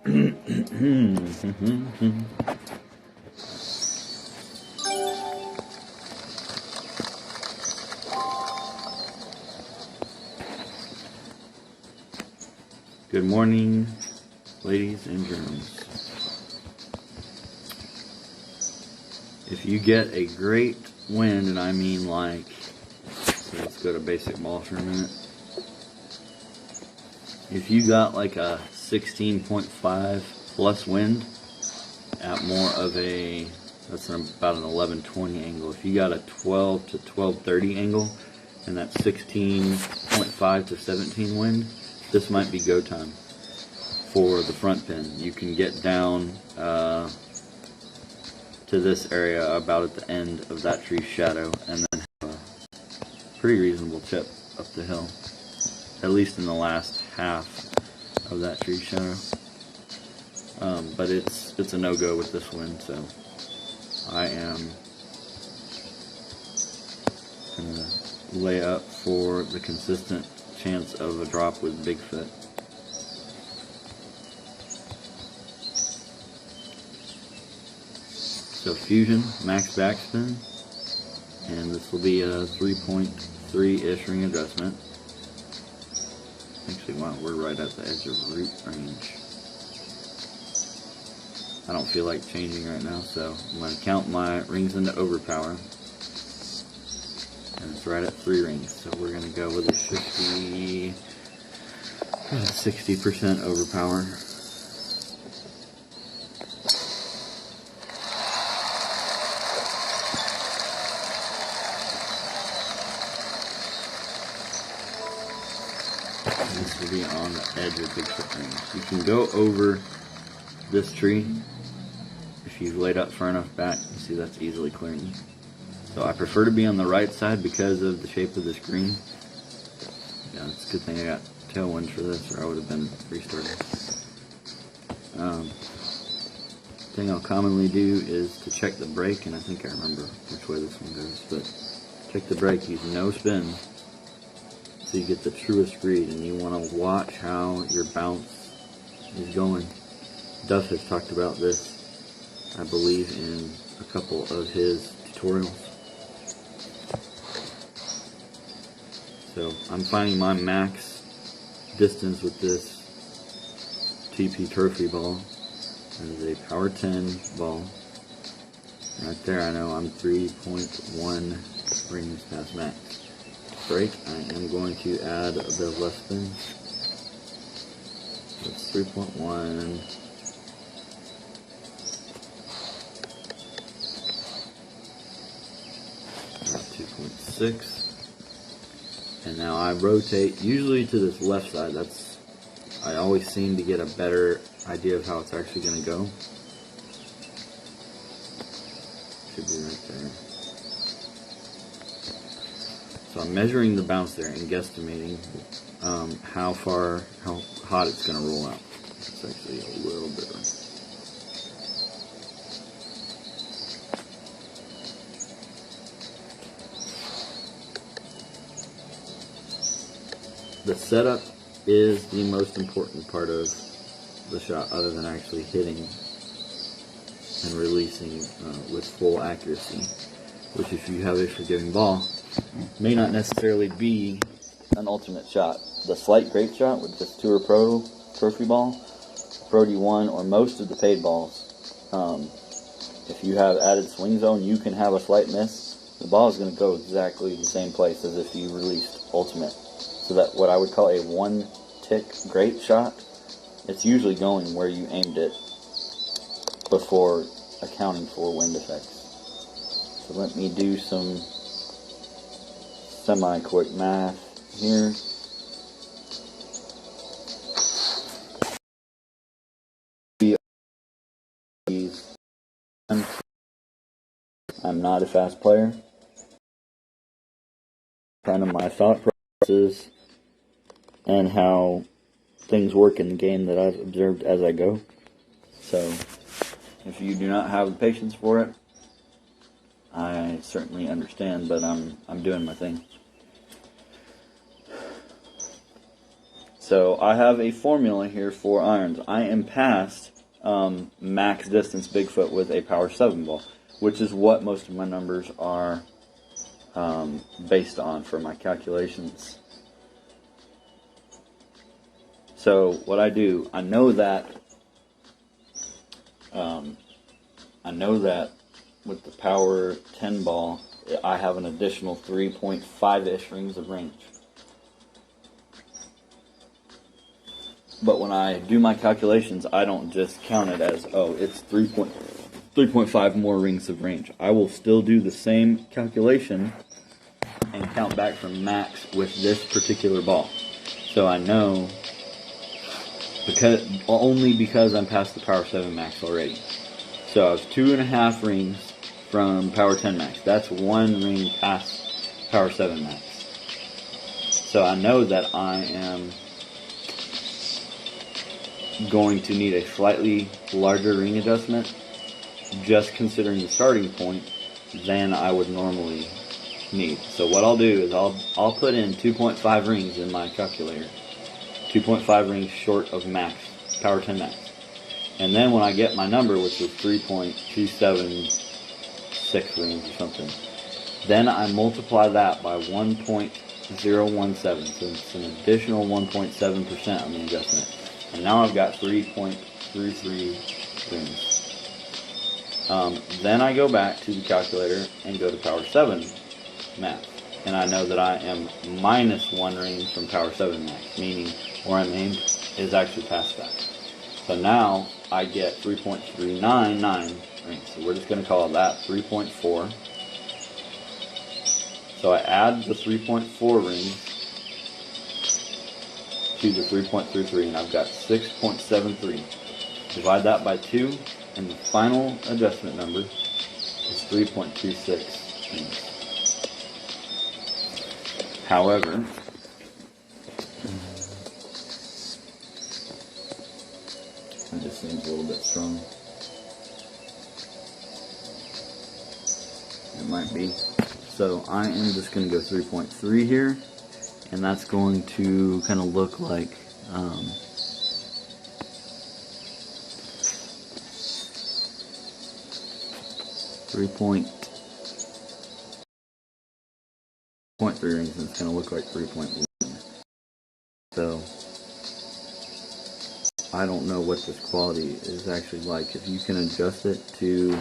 Good morning, ladies and germs. If you get a great wind, and I mean like, so let's go to basic ball for a minute. If you got like a 16.5 plus wind at more of a, that's about an 1120 angle. If you got a 12 to 1230 angle and that 16.5 to 17 wind, this might be go time for the front pin. You can get down to this area about at the end of that tree's shadow and then have a pretty reasonable chip up the hill, at least in the last half of that tree's shadow. But it's a no-go with this wind, so I am going to lay up for the consistent chance of a drop with Bigfoot. So fusion, max backspin, and this will be a 3.3-ish ring adjustment. Actually, wow, we're right at the edge of root range. I don't feel like changing right now, so I'm going to count my rings into overpower. And it's right at 3 rings, so we're going to go with a 60% overpower. And this will be on the edge of Bigfoot range. You can go over this tree if you've laid up far enough back. You see that's easily clearing. So I prefer to be on the right side because of the shape of this green. Yeah, it's a good thing I got tailwind for this, or I would have been restarted. Thing I'll commonly do is to check the brake, and I think I remember which way this one goes, but check the brake, use no spin, so you get the truest read, and you want to watch how your bounce is going. Duff has talked about this, I believe, in a couple of his tutorials. So I'm finding my max distance with this TP trophy ball as a power 10 ball. Right there I know I'm 3.1 rings past max. Brake, I am going to add a bit of less spin. So it's 3.1. About 2.6. And now I rotate, usually to this left side. I always seem to get a better idea of how it's actually going to go. Should be right there. So I'm measuring the bounce there and guesstimating how hot it's going to roll out. It's actually a little bit right. The setup is the most important part of the shot, other than actually hitting and releasing with full accuracy, which, if you have a forgiving ball, may not necessarily be an ultimate shot. The slight great shot with this Tour Pro trophy ball, Pro D1, or most of the paid balls, if you have added swing zone, you can have a slight miss. The ball is going to go exactly the same place as if you released ultimate. So that what I would call a one-tick great shot, it's usually going where you aimed it before accounting for wind effects. So let me do some semi-quick math here. I'm not a fast player. Kind of my thought processes and how things work in the game that I've observed as I go. So if you do not have the patience for it, I certainly understand, but I'm doing my thing. So I have a formula here for irons. I am past max distance Bigfoot with a power 7 ball, which is what most of my numbers are based on for my calculations. So what I do, I know that with the power 10 ball, I have an additional 3.5-ish rings of range. But when I do my calculations, I don't just count it as, oh, it's 3.5 more rings of range. I will still do the same calculation and count back from max with this particular ball. So I know, only because I'm past the power 7 max already. So I have 2.5 rings from power 10 max. That's 1 ring past power 7 max. So I know that I am going to need a slightly larger ring adjustment, just considering the starting point, than I would normally need. So what I'll do is I'll put in 2.5 rings in my calculator. 2.5 rings short of max, power 10 max. And then when I get my number, which is 3.276 rings or something, then I multiply that by 1.017. So it's an additional 1.7% on the adjustment. And now I've got 3.33 rings. Then I go back to the calculator and go to power 7 max. And I know that I am minus 1 ring from power 7 max, meaning where I'm aimed is actually past that. So now I get 3.399 rings. So we're just going to call that 3.4. So I add the 3.4 rings to the 3.33, and I've got 6.73. Divide that by 2, and the final adjustment number is 3.26 rings. However, it just seems a little bit strong. It might be. So I am just going to go 3.3 here, and that's going to kind of look like 3.3 rings, and it's going to look like 3.1. So I don't know what this quality is actually like. If you can adjust it to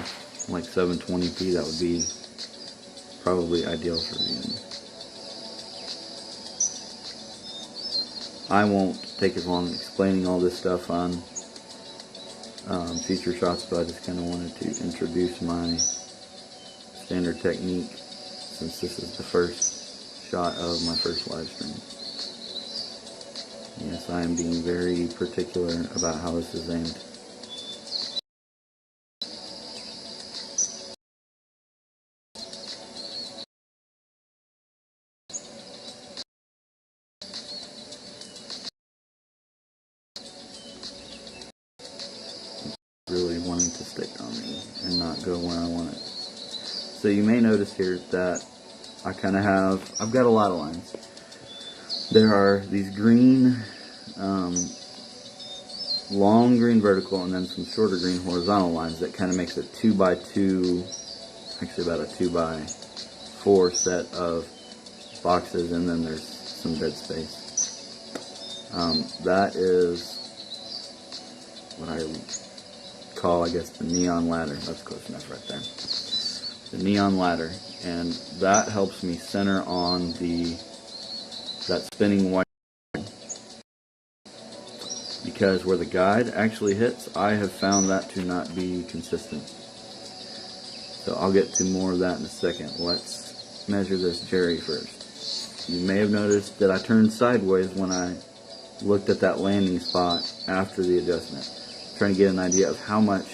like 720p, that would be probably ideal for me. I won't take as long explaining all this stuff on future shots, but I just kind of wanted to introduce my standard technique since this is the first shot of my first live stream. Yes, I am being very particular about how this is aimed. Really wanting to stick on me and not go where I want it. So you may notice here that I kind of I've got a lot of lines. There are these green, long green vertical, and then some shorter green horizontal lines that kind of makes a 2x2, actually about a 2x4 set of boxes, and then there's some dead space. That is what I call, I guess, the neon ladder. That's close enough right there. The neon ladder, and that helps me center on that spinning white, because where the guide actually hits, I have found that to not be consistent. So I'll get to more of that in a second. Let's measure this Jerry first. You may have noticed that I turned sideways when I looked at that landing spot after the adjustment, trying to get an idea of how much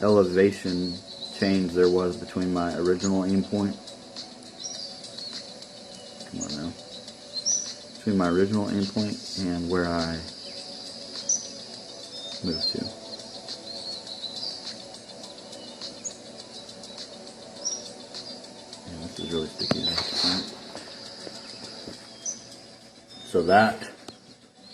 elevation change there was between my original aim point. Come on now. Between my original aim point and where I moved to. Yeah, this is really sticky. So that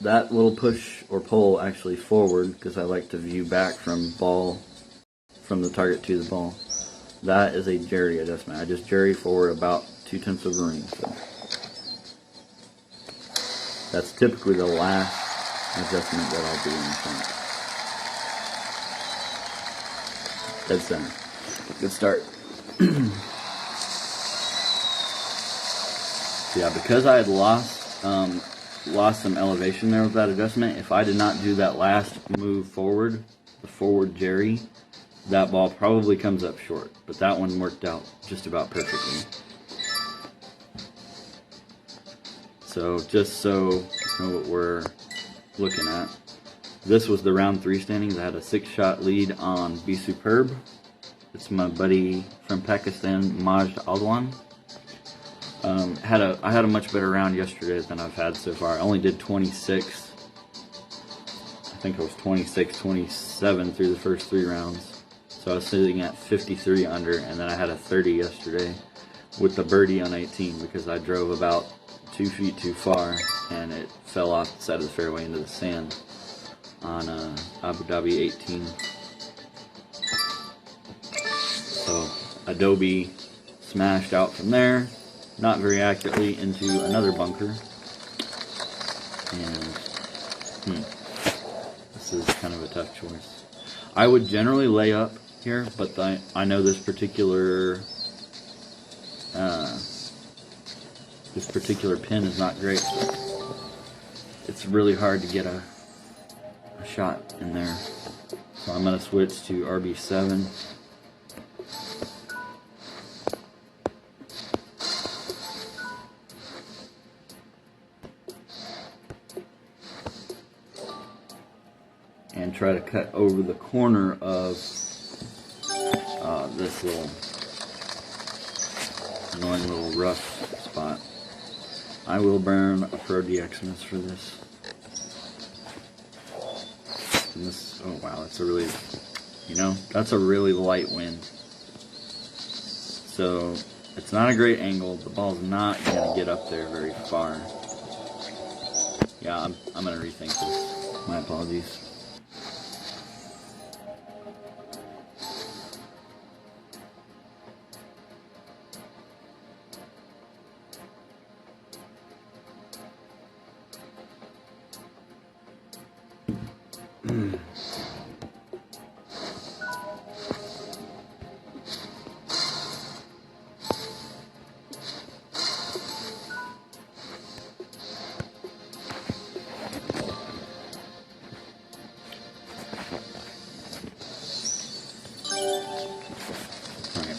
that little push or pull actually forward, because I like to view back from the target to the ball. That is a jerry adjustment. I just jerry forward about 2/10 of a ring. So that's typically the last adjustment that I'll do in the shot. Dead center. Good start. Yeah, because I had lost some elevation there with that adjustment, if I did not do that last move forward, the forward jerry, that ball probably comes up short. But that one worked out just about perfectly. So just so you know what we're looking at, this was the round 3 standings. I had a 6-shot lead on Be Superb. It's my buddy from Pakistan, Majd Alwan. I had a much better round yesterday than I've had so far. I only did 26. I think it was 26, 27 through the first 3 rounds. So I was sitting at 53 under, and then I had a 30 yesterday with the birdie on 18 because I drove about 2 feet too far and it fell off the side of the fairway into the sand on Abu Dhabi 18. So Adobe smashed out from there, not very accurately, into another bunker. And this is kind of a tough choice. I would generally lay up here, but I know this particular pin is not great. So it's really hard to get a shot in there. So I'm going to switch to RB7. And try to cut over the corner of this little annoying little rough spot. I will burn a Pro DXmas for this. And this, oh wow, that's a really, that's a really light wind. So it's not a great angle. The ball's not going to get up there very far. Yeah, I'm going to rethink this. My apologies.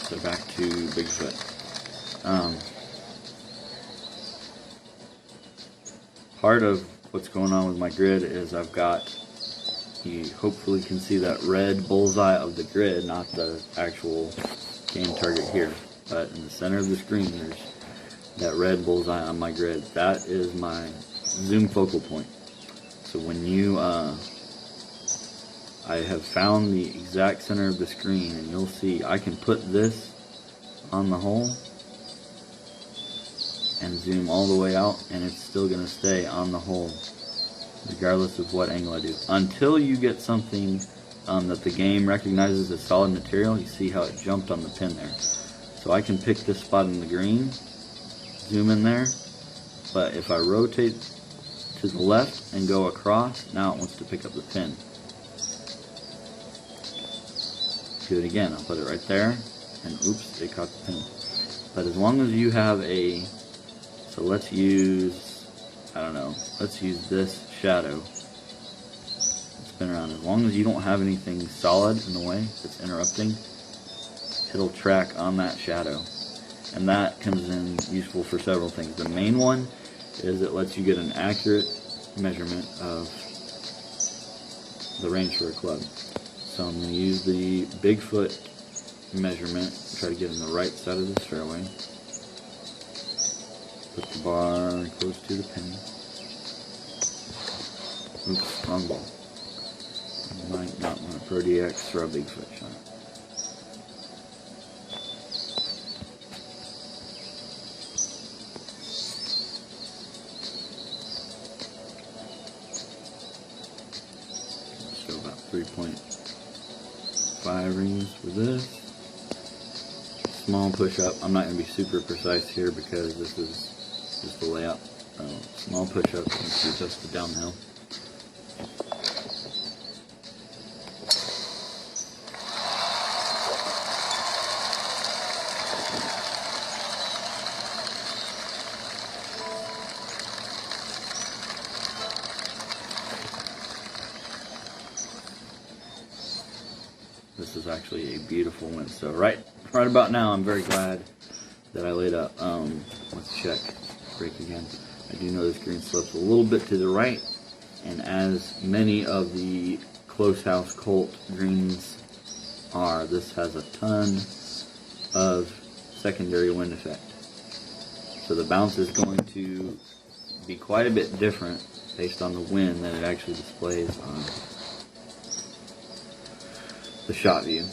So back to Bigfoot. Part of what's going on with my grid is I've got, you hopefully can see that red bullseye of the grid, not the actual game target here, but in the center of the screen there's that red bullseye on my grid. That is my zoom focal point. So when you I have found the exact center of the screen, and you'll see I can put this on the hole and zoom all the way out, and it's still going to stay on the hole regardless of what angle I do, until you get something that the game recognizes as solid material. You see how it jumped on the pin there. So I can pick this spot in the green, zoom in there, but if I rotate to the left and go across, now it wants to pick up the pin. Do it again. I'll put it right there, and oops, it caught the pin. But as long as you have a, so let's use, I don't know, let's use this shadow. Spin around. As long as you don't have anything solid in the way that's interrupting, it'll track on that shadow. And that comes in useful for several things. The main one is it lets you get an accurate measurement of the range for a club. So I'm going to use the Bigfoot measurement, try to get in the right side of this fairway. Put the bar close to the pin. Oops, wrong ball. You might not want a Pro DX for a Bigfoot shot. 3.5 rings for this. Small push-up. I'm not going to be super precise here because this is just the layout. Small push-up once you adjust the downhill. This is actually a beautiful wind. So right about now, I'm very glad that I laid up. Let's check. Break again. I do know this green slopes a little bit to the right, and as many of the close house Colt greens are, this has a ton of secondary wind effect. So the bounce is going to be quite a bit different based on the wind than it actually displays on the shot view.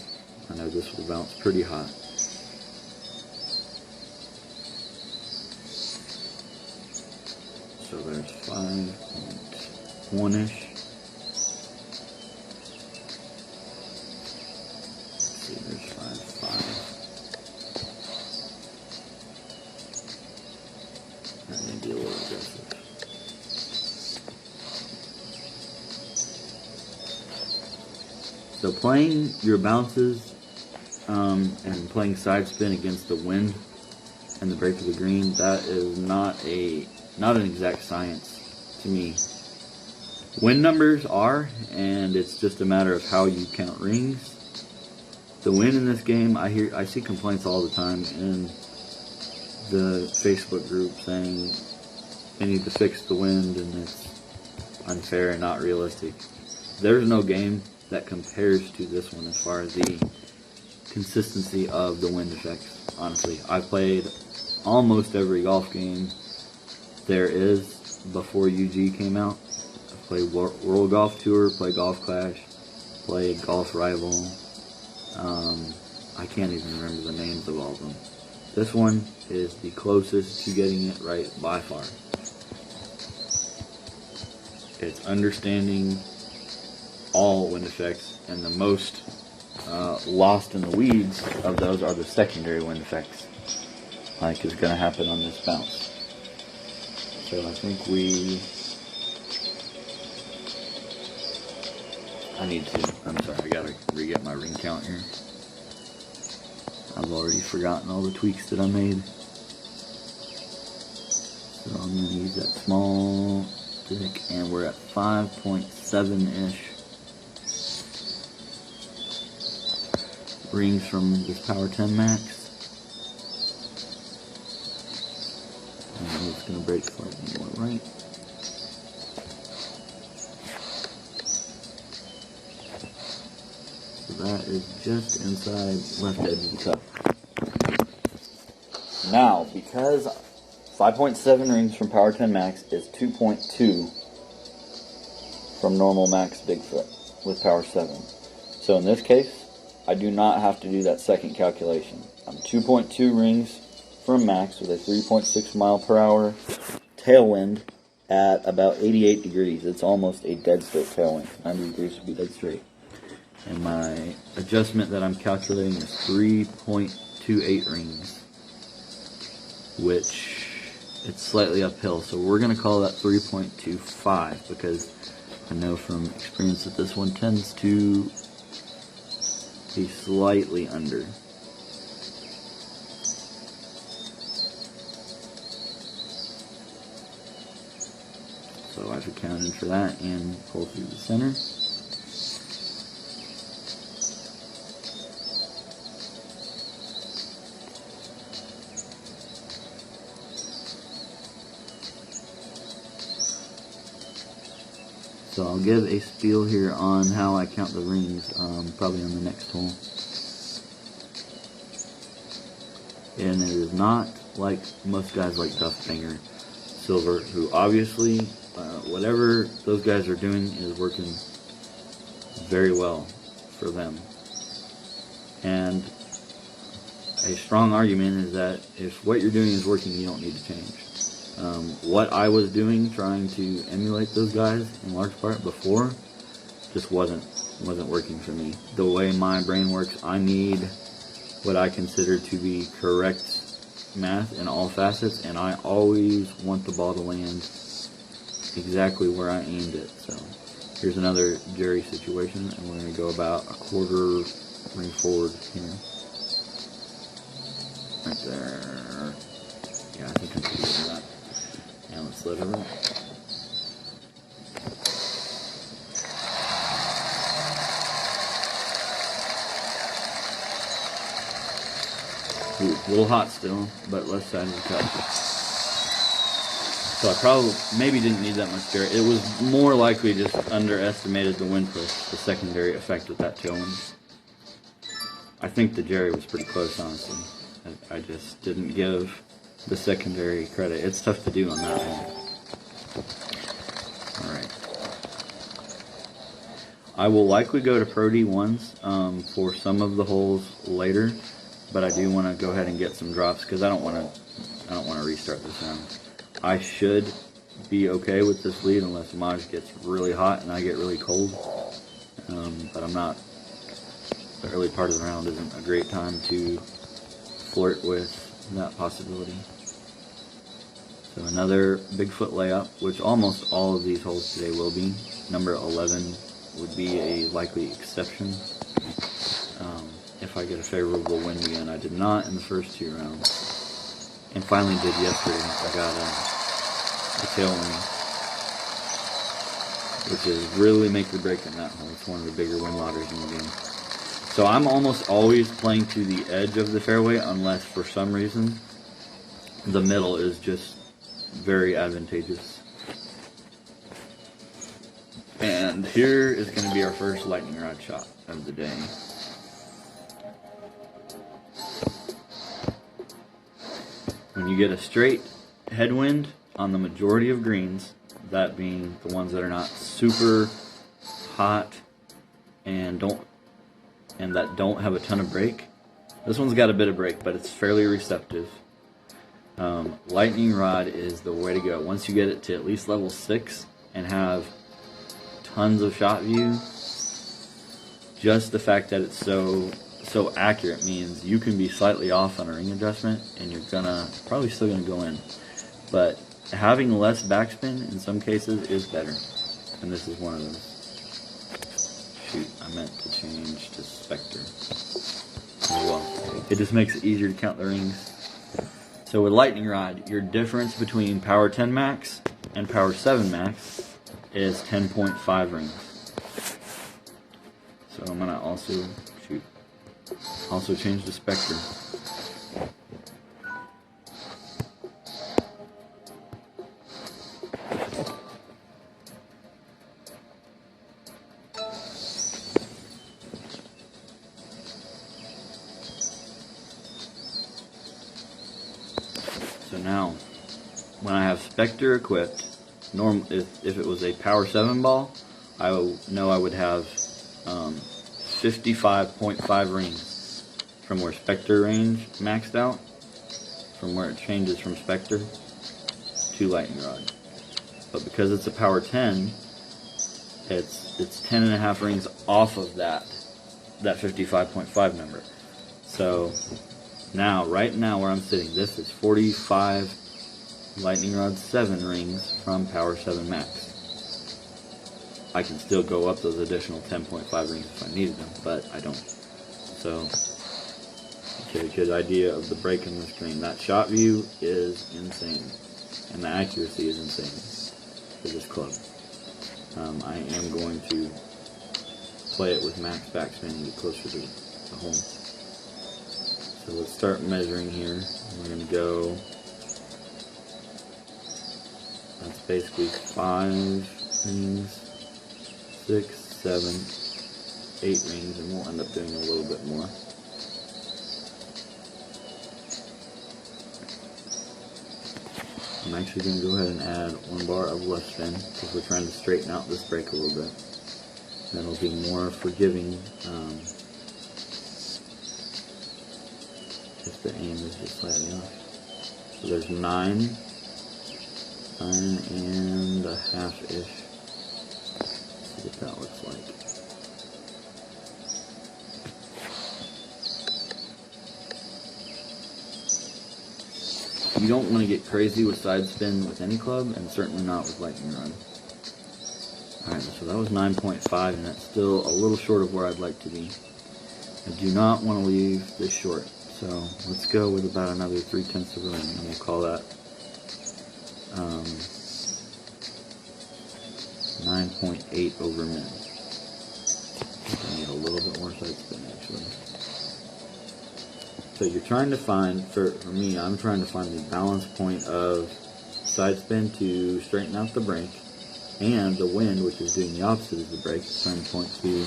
I know this will bounce pretty hot. So there's 5.1-ish. Let's see, there's 5.5. That may be a little aggressive. So playing your bounces and playing side spin against the wind and the break of the green, that is not an exact science to me. Wind numbers are, and it's just a matter of how you count rings. The wind in this game, I see complaints all the time in the Facebook group saying they need to fix the wind and it's unfair and not realistic. There's no game that compares to this one as far as the consistency of the wind effects. Honestly, I've played almost every golf game there is before UG came out. I played World Golf Tour, played Golf Clash, played Golf Rival. I can't even remember the names of all of them. This one is the closest to getting it right by far. It's understanding all wind effects, and the most lost in the weeds of those are the secondary wind effects, like is going to happen on this bounce. So I think I'm sorry, I gotta re-get my ring count here. I've already forgotten all the tweaks that I made. So I'm going to use that small stick, and we're at 5.7-ish rings from this Power 10 Max. And I'm just going to break slightly more right. So that is just inside left edge of the cup. Now, because 5.7 rings from Power 10 Max is 2.2 from normal Max Bigfoot with Power 7. So in this case, I do not have to do that second calculation. I'm 2.2 rings from Max with a 3.6 mile per hour tailwind at about 88 degrees. It's almost a dead straight tailwind. 90 degrees would be dead straight. And my adjustment that I'm calculating is 3.28 rings, which it's slightly uphill. So we're going to call that 3.25 because I know from experience that this one tends to be slightly under. So I've accounted for that and pull through the center. So I'll give a spiel here on how I count the rings, probably on the next hole. And it is not like most guys like Duff Banger Silver, who obviously, whatever those guys are doing is working very well for them. And a strong argument is that if what you're doing is working, you don't need to change. What I was doing, trying to emulate those guys in large part before, just wasn't wasn't working for me. The way my brain works, I need what I consider to be correct math in all facets, and I always want the ball to land exactly where I aimed it. So here's another Jerry situation, and we're going to go about a quarter ring forward here. Right there. Yeah, I think I'm pretty good at that. And let's let it rip. Ooh, a little hot still, but left side of the cup. So I probably maybe didn't need that much Jerry. It was more likely just underestimated the wind push, the secondary effect with that tailwind. I think the Jerry was pretty close, honestly. I just didn't give the secondary credit. It's tough to do on that one. Alright. I will likely go to Pro D1s for some of the holes later, but I do want to go ahead and get some drops because I don't want to restart this round. I should be okay with this lead unless Maj gets really hot and I get really cold. But I'm not. The early part of the round isn't a great time to flirt with that possibility. So another Bigfoot layup, which almost all of these holes today will be. Number 11 would be a likely exception. If I get a favorable wind again. I did not in the first 2 rounds. And finally did yesterday. I got a tailwind, which is really make or break in that hole. It's one of the bigger wind lotters in the game. So I'm almost always playing to the edge of the fairway unless for some reason the middle is just very advantageous. And here is going to be our first lightning rod shot of the day. When you get a straight headwind on the majority of greens, that being the ones that are not super hot and that don't have a ton of break. This one's got a bit of break, but it's fairly receptive. Lightning rod is the way to go. Once you get it to at least level 6 and have tons of shot view, just the fact that it's so accurate means you can be slightly off on a ring adjustment and you're probably still gonna go in. But having less backspin in some cases is better, and this is one of those. Shoot, I meant to change to Spectre. Oh well, it just makes it easier to count the rings. So with lightning rod, your difference between power 10 max and power 7 max is 10.5 rings. So I'm gonna also change the Spectre. So now, when I have Spectre equipped, if it was a power 7 ball, I know I would have 55.5 rings from where Spectre range maxed out, from where it changes from Spectre to lightning rod. But because it's a power 10, it's 10.5 rings off of that 55.5 number. So now, right now where I'm sitting, this is 45 lightning rod 7 rings from power 7 max. I can still go up those additional 10.5 rings if I needed them, but I don't. So, get a good idea of the break in the screen. That shot view is insane, and the accuracy is insane for this club. I am going to play it with max backspin and get closer to the home. So let's start measuring here. We're going to go, that's basically 5 rings. 6, 7, 8 rings, and we'll end up doing a little bit more. I'm actually going to go ahead and add 1 bar of left spin because we're trying to straighten out this break a little bit. Then it'll be more forgiving if the aim is just slightly off. So there's 9 and a half-ish. What that looks like. You don't want to get crazy with side spin with any club, and certainly not with lightning run. Alright, so that was 9.5, and that's still a little short of where I'd like to be. I do not want to leave this short, so let's go with about another 3/10 of a ring, and we'll call that 9.8 over min. I need a little bit more side spin, actually. So you're trying to find, for me, I'm trying to find the balance point of side spin to straighten out the break, and the wind, which is doing the opposite of the break, is trying to point to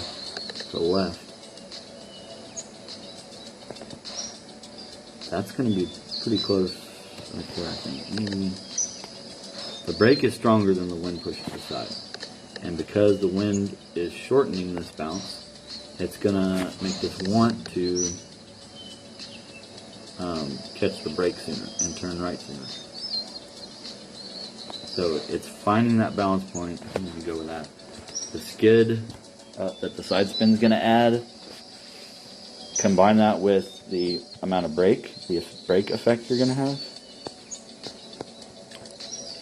the left. That's going to be pretty close right there, I think. The break is stronger than the wind push to the side. And because the wind is shortening this bounce, it's going to make this want to catch the break sooner and turn right sooner. So it's finding that balance point. I'm going to go with that. The skid that the side spin is going to add, combine that with the amount of brake, the brake effect you're going to have,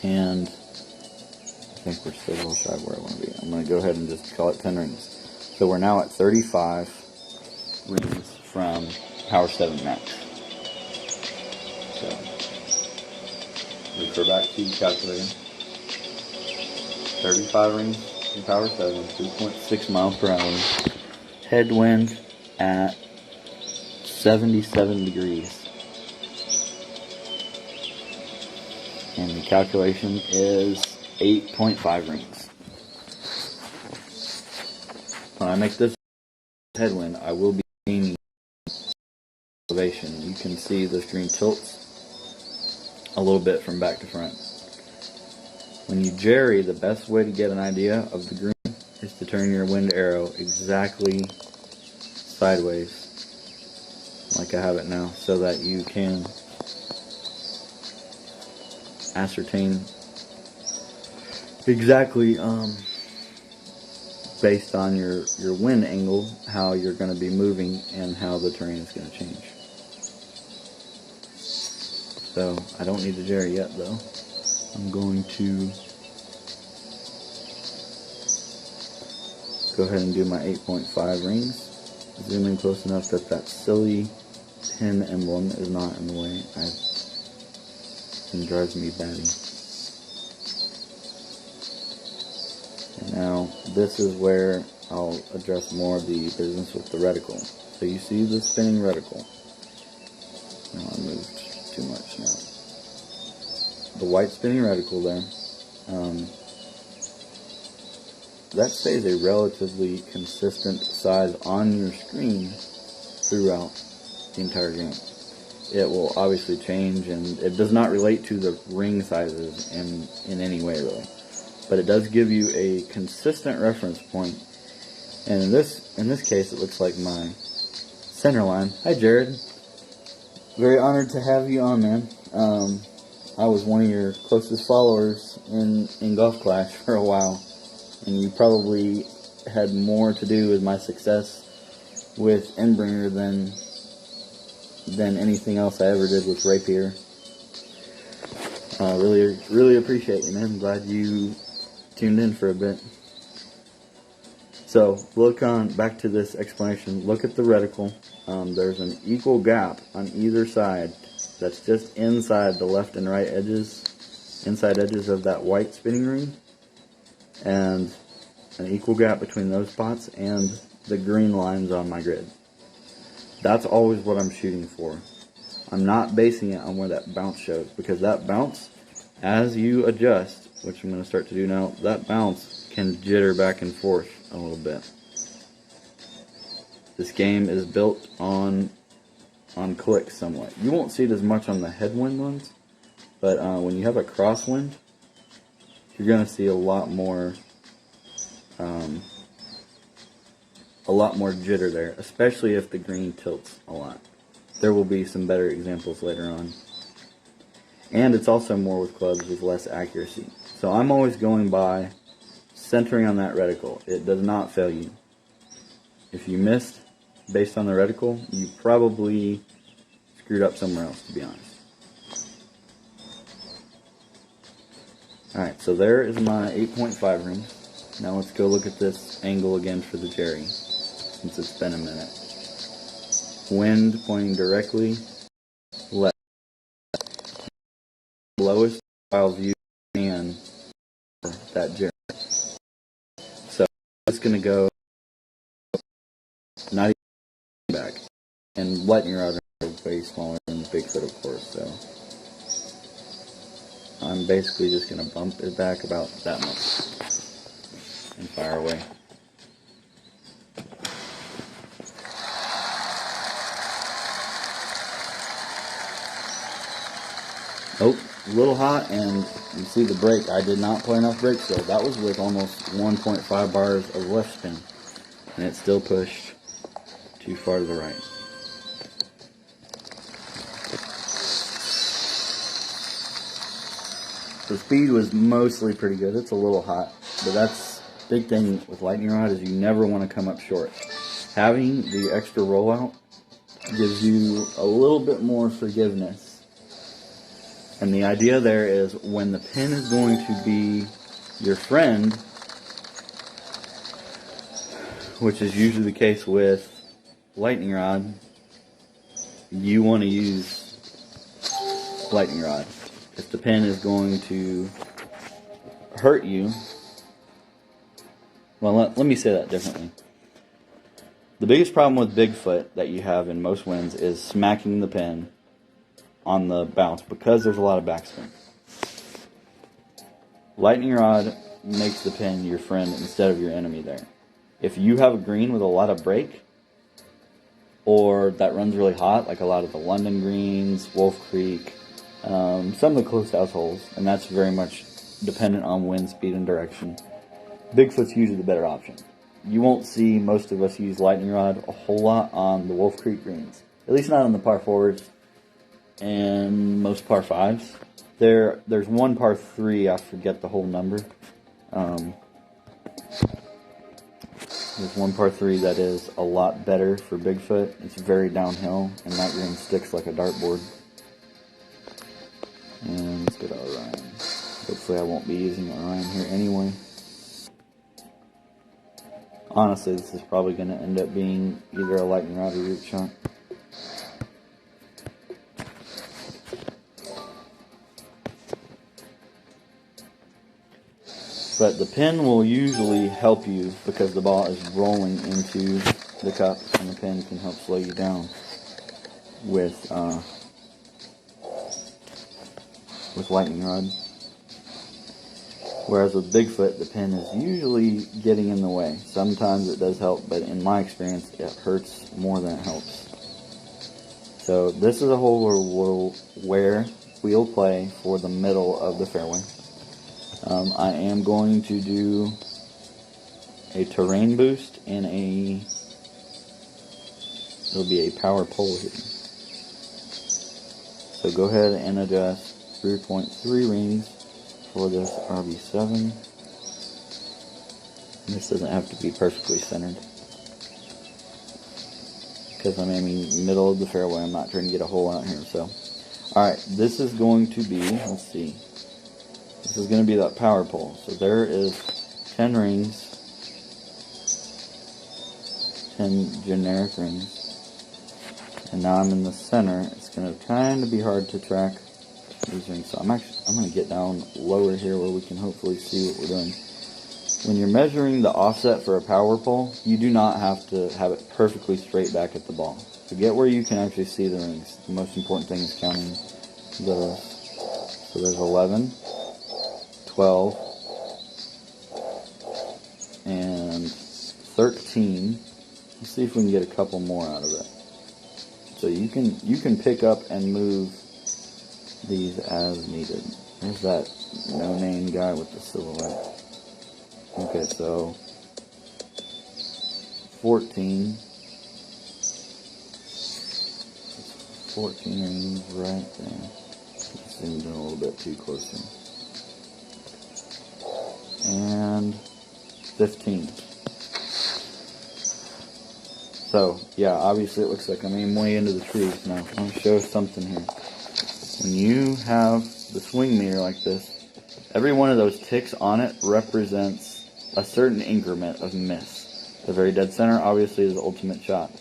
and I think we're still a little shy of where I want to be. I'm going to go ahead and just call it 10 rings. So we're now at 35 rings from Power 7 Max. So, refer back to calculating. 35 rings from Power 7, 2.6 miles per hour. Headwind at 77 degrees. And the calculation is 8.5 rings. When I make this headwind, I will be gaining elevation. You can see the screen tilts a little bit from back to front. When you jerry, the best way to get an idea of the green is to turn your wind arrow exactly sideways, like I have it now, so that you can ascertain exactly, based on your wind angle, how you're going to be moving and how the terrain is going to change. So I don't need to jerry yet, though. I'm going to go ahead and do my 8.5 rings. Zoom in close enough that that silly pin emblem is not in the way. It drives me batty. And now this is where I'll address more of the business with the reticle. So you see the spinning reticle. No, I moved too much now. The white spinning reticle there, that stays a relatively consistent size on your screen throughout the entire game. It will obviously change, and it does not relate to the ring sizes in any way, really. But it does give you a consistent reference point. And in this case, it looks like my center line. Hi, Jared. Very honored to have you on, man. I was one of your closest followers in Golf Clash for a while, and you probably had more to do with my success with Endbringer than anything else I ever did with Rapier. Really appreciate you, man. I'm glad you tuned in for a bit. So, back to this explanation. Look at the reticle. There's an equal gap on either side that's just inside the left and right inside edges of that white spinning ring, and an equal gap between those spots and the green lines on my grid. That's always what I'm shooting for. I'm not basing it on where that bounce shows, because that bounce, as you adjust, which I'm going to start to do now, that bounce can jitter back and forth a little bit. This game is built on clicks somewhat. You won't see it as much on the headwind ones, but when you have a crosswind, you're going to see a lot more jitter there, especially if the green tilts a lot. There will be some better examples later on. And it's also more with clubs with less accuracy. So I'm always going by centering on that reticle. It does not fail you. If you missed based on the reticle, you probably screwed up somewhere else, to be honest. Alright, so there is my 8.5 ring. Now let's go look at this angle again for the Jerry, since it's been a minute. Wind pointing directly left. Lowest profile view and that Jerry. So it's going to go not even back. And lightning rods are way smaller than Bigfoot, of course, so I'm basically just going to bump it back about that much and fire away. Oh, a little hot, and you see the brake. I did not play enough brake, so that was with almost 1.5 bars of left spin, and it still pushed too far to the right. The speed was mostly pretty good. It's a little hot, but that's the big thing with lightning rod is you never want to come up short. Having the extra rollout gives you a little bit more forgiveness. And the idea there is when the pin is going to be your friend, which is usually the case with lightning rod, you want to use lightning rod. If the pin is going to hurt you, well, let me say that differently. The biggest problem with Bigfoot that you have in most winds is smacking the pin on the bounce because there's a lot of backspin. Lightning rod makes the pin your friend instead of your enemy there. If you have a green with a lot of break, or that runs really hot, like a lot of the London greens, Wolf Creek, some of the closed house holes, and that's very much dependent on wind speed and direction, Bigfoot's usually the better option. You won't see most of us use lightning rod a whole lot on the Wolf Creek greens, at least not on the par 4s and most par 5s. There's one par 3, I forget the whole number. There's one par 3 that is a lot better for Bigfoot. It's very downhill, and that green sticks like a dartboard. And let's get Orion. Hopefully I won't be using Orion here anyway. Honestly, this is probably going to end up being either a lightning rod or root shot. But the pin will usually help you because the ball is rolling into the cup, and the pin can help slow you down with lightning rod. Whereas with Bigfoot, the pin is usually getting in the way. Sometimes it does help, but in my experience, it hurts more than it helps. So this is a hole where we'll play for the middle of the fairway. I am going to do a terrain boost and there'll be a power pole here. So go ahead and adjust 3.3 rings for this RB7. This doesn't have to be perfectly centered because I'm aiming middle of the fairway. I'm not trying to get a hole out here. So, alright, this is going to be, let's see. This is going to be that power pole. So there is 10 rings, 10 generic rings, and now I'm in the center. It's going to kind of be hard to track these rings. So I'm going to get down lower here where we can hopefully see what we're doing. When you're measuring the offset for a power pole, you do not have to have it perfectly straight back at the ball. So get where you can actually see the rings. The most important thing is counting those. So there's 11. 12 and 13. Let's see if we can get a couple more out of it. So you can pick up and move these as needed. There's that no-name guy with the silhouette. Okay, so 14. 14 rings right there. Zoomed in a little bit too close here. And 15. So, yeah, obviously it looks like I'm aiming way into the trees. Now, I'm going to show something here. When you have the swing meter like this, Every one of those ticks on it represents a certain increment of miss. The very dead center obviously is the ultimate shot.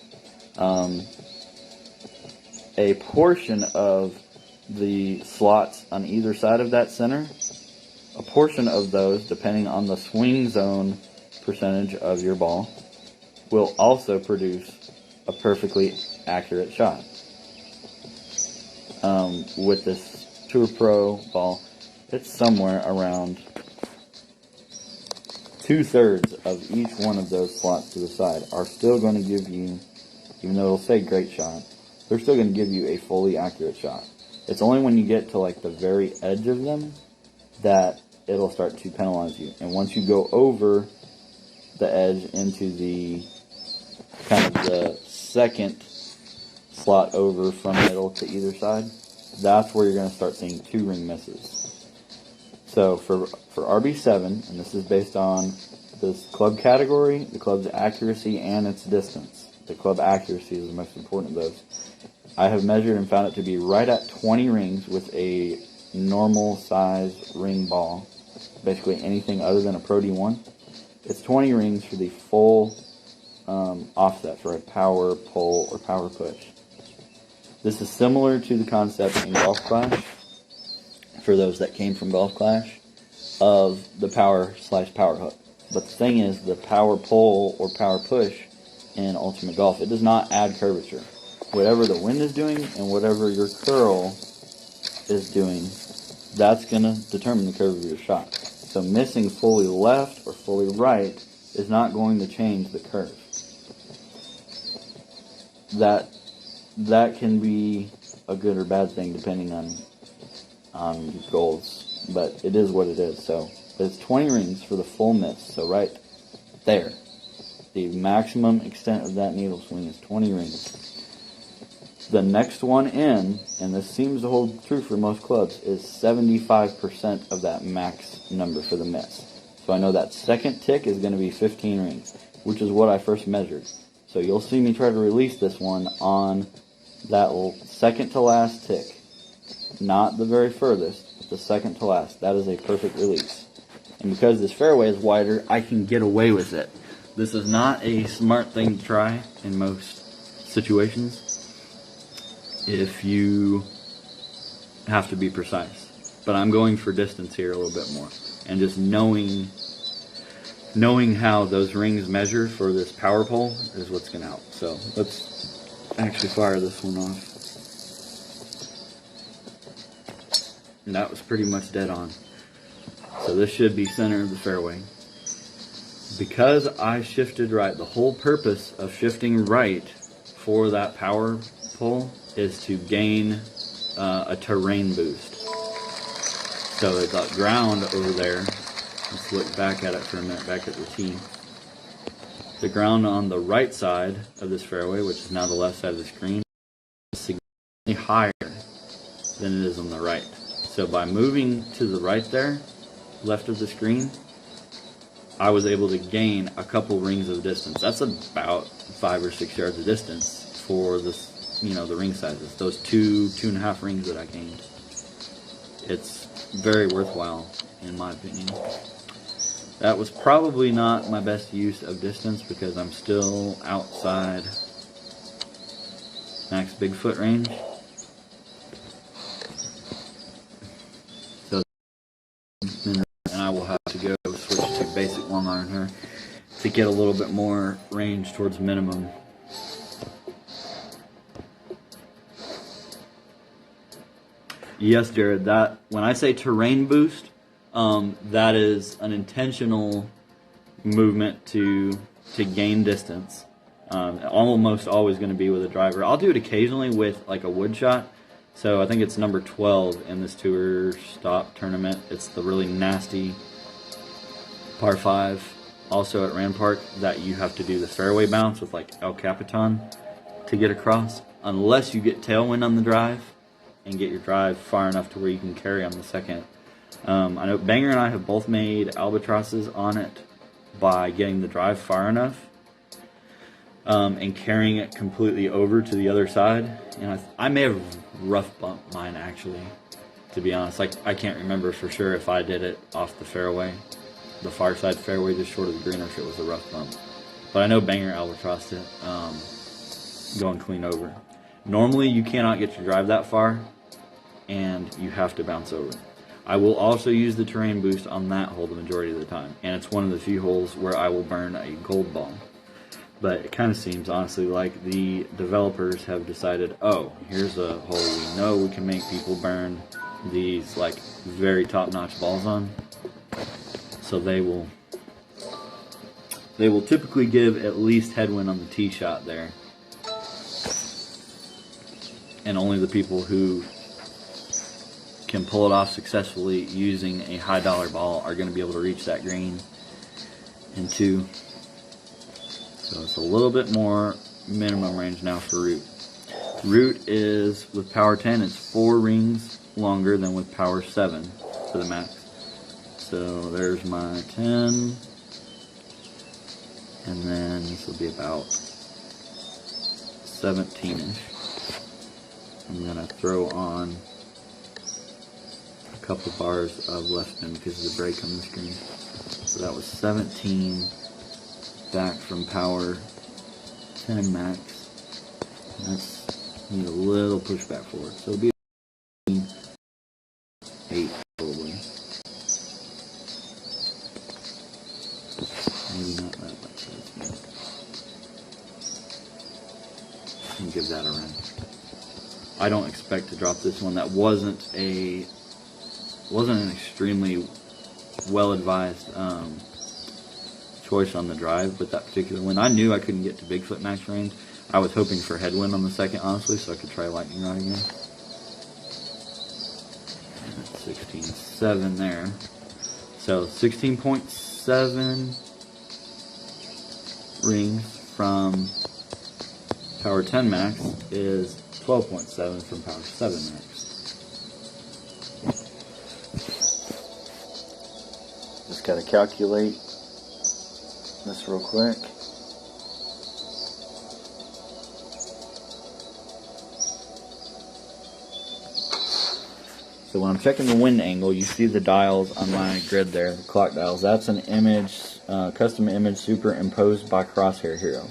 A portion of the slots on either side of that center, a portion of those, depending on the swing zone percentage of your ball, will also produce a perfectly accurate shot. With this Tour Pro ball, it's somewhere around 2/3 of each one of those slots to the side are still going to give you, even though it'll say great shot, they're still going to give you a fully accurate shot. It's only when you get to like the very edge of them that it'll start to penalize you. And once you go over the edge into the kind of the second slot over from middle to either side, that's where you're going to start seeing 2-ring misses. So for RB7, and this is based on this club category, the club's accuracy and its distance. The club accuracy is the most important of those. I have measured and found it to be right at 20 rings with a normal size ring ball. Basically anything other than a Pro D1. It's 20 rings for the full offset for a power pull or power push. This is similar to the concept in Golf Clash, for those that came from Golf Clash, of the power/power hook. But the thing is, the power pull or power push in Ultimate Golf, it does not add curvature. Whatever the wind is doing and whatever your curl is doing, that's going to determine the curve of your shot. So missing fully left or fully right is not going to change the curve. That can be a good or bad thing depending on your goals, but it is what it is. So it's 20 rings for the full miss. So right there, the maximum extent of that needle swing is 20 rings. The next one in, and this seems to hold true for most clubs, is 75% of that max number for the miss. So I know that second tick is going to be 15 rings, which is what I first measured. So you'll see me try to release this one on that second to last tick. Not the very furthest, but the second to last. That is a perfect release. And because this fairway is wider, I can get away with it. This is not a smart thing to try in most situations if you have to be precise. But I'm going for distance here a little bit more. And just knowing how those rings measure for this power pole is what's going to help. So let's actually fire this one off. And that was pretty much dead on. So this should be center of the fairway. Because I shifted right, the whole purpose of shifting right for that power pole is to gain a terrain boost. So the ground over there, let's look back at it for a minute, back at the tee. The ground on the right side of this fairway, which is now the left side of the screen, is significantly higher than it is on the right. So by moving to the right there, left of the screen, I was able to gain a couple rings of distance. That's about 5 or 6 yards of distance for this, the ring sizes. Those 2.5 rings that I gained. It's very worthwhile, in my opinion. That was probably not my best use of distance because I'm still outside max Bigfoot range. So, and I will have to go switch to basic long iron here to get a little bit more range towards minimum. Yes, Jared, that when I say terrain boost, that is an intentional movement to gain distance. Almost always going to be with a driver. I'll do it occasionally with like a wood shot. So I think it's number 12 in this tour stop tournament. It's the really nasty par 5, also at Rand Park, that you have to do the fairway bounce with like El Capitan to get across, unless you get tailwind on the drive and get your drive far enough to where you can carry on the second. I know Banger and I have both made albatrosses on it by getting the drive far enough and carrying it completely over to the other side. And I may have rough bumped mine actually to be honest. Like, I can't remember for sure if I did it off the fairway, the far side fairway just short of the green, or if it was a rough bump. But I know Banger albatrossed it, going clean over. Normally you cannot get your drive that far, and you have to bounce over. I will also use the terrain boost on that hole the majority of the time, and it's one of the few holes where I will burn a gold ball. But it kind of seems, honestly, like the developers have decided, oh, here's a hole we know we can make people burn these like very top-notch balls on. So they will typically give at least headwind on the tee shot there. And only the people who can pull it off successfully using a high dollar ball are going to be able to reach that green in 2. So it's a little bit more minimum range now for root. Root is, with power 10, it's 4 rings longer than with power 7 for the max. So there's my 10, and then this will be about 17-ish. I'm going to throw on a couple bars of left spin because of the break on the screen. So that was 17 back from power 10 max. That's need a little pushback forward. So it'll be 8 probably. Maybe not that much. And give that a run. I don't expect to drop this one. That wasn't an extremely well advised choice on the drive with that particular one. I knew I couldn't get to Bigfoot max range. I was hoping for headwind on the second, honestly, so I could try lightning rod again. 16.7 there. So 16.7 rings from power 10 max is 12.7 from power 7 max. Just got to calculate this real quick. So when I'm checking the wind angle, you see the dials on my grid there, the clock dials. That's an image, custom image superimposed by Crosshair Hero.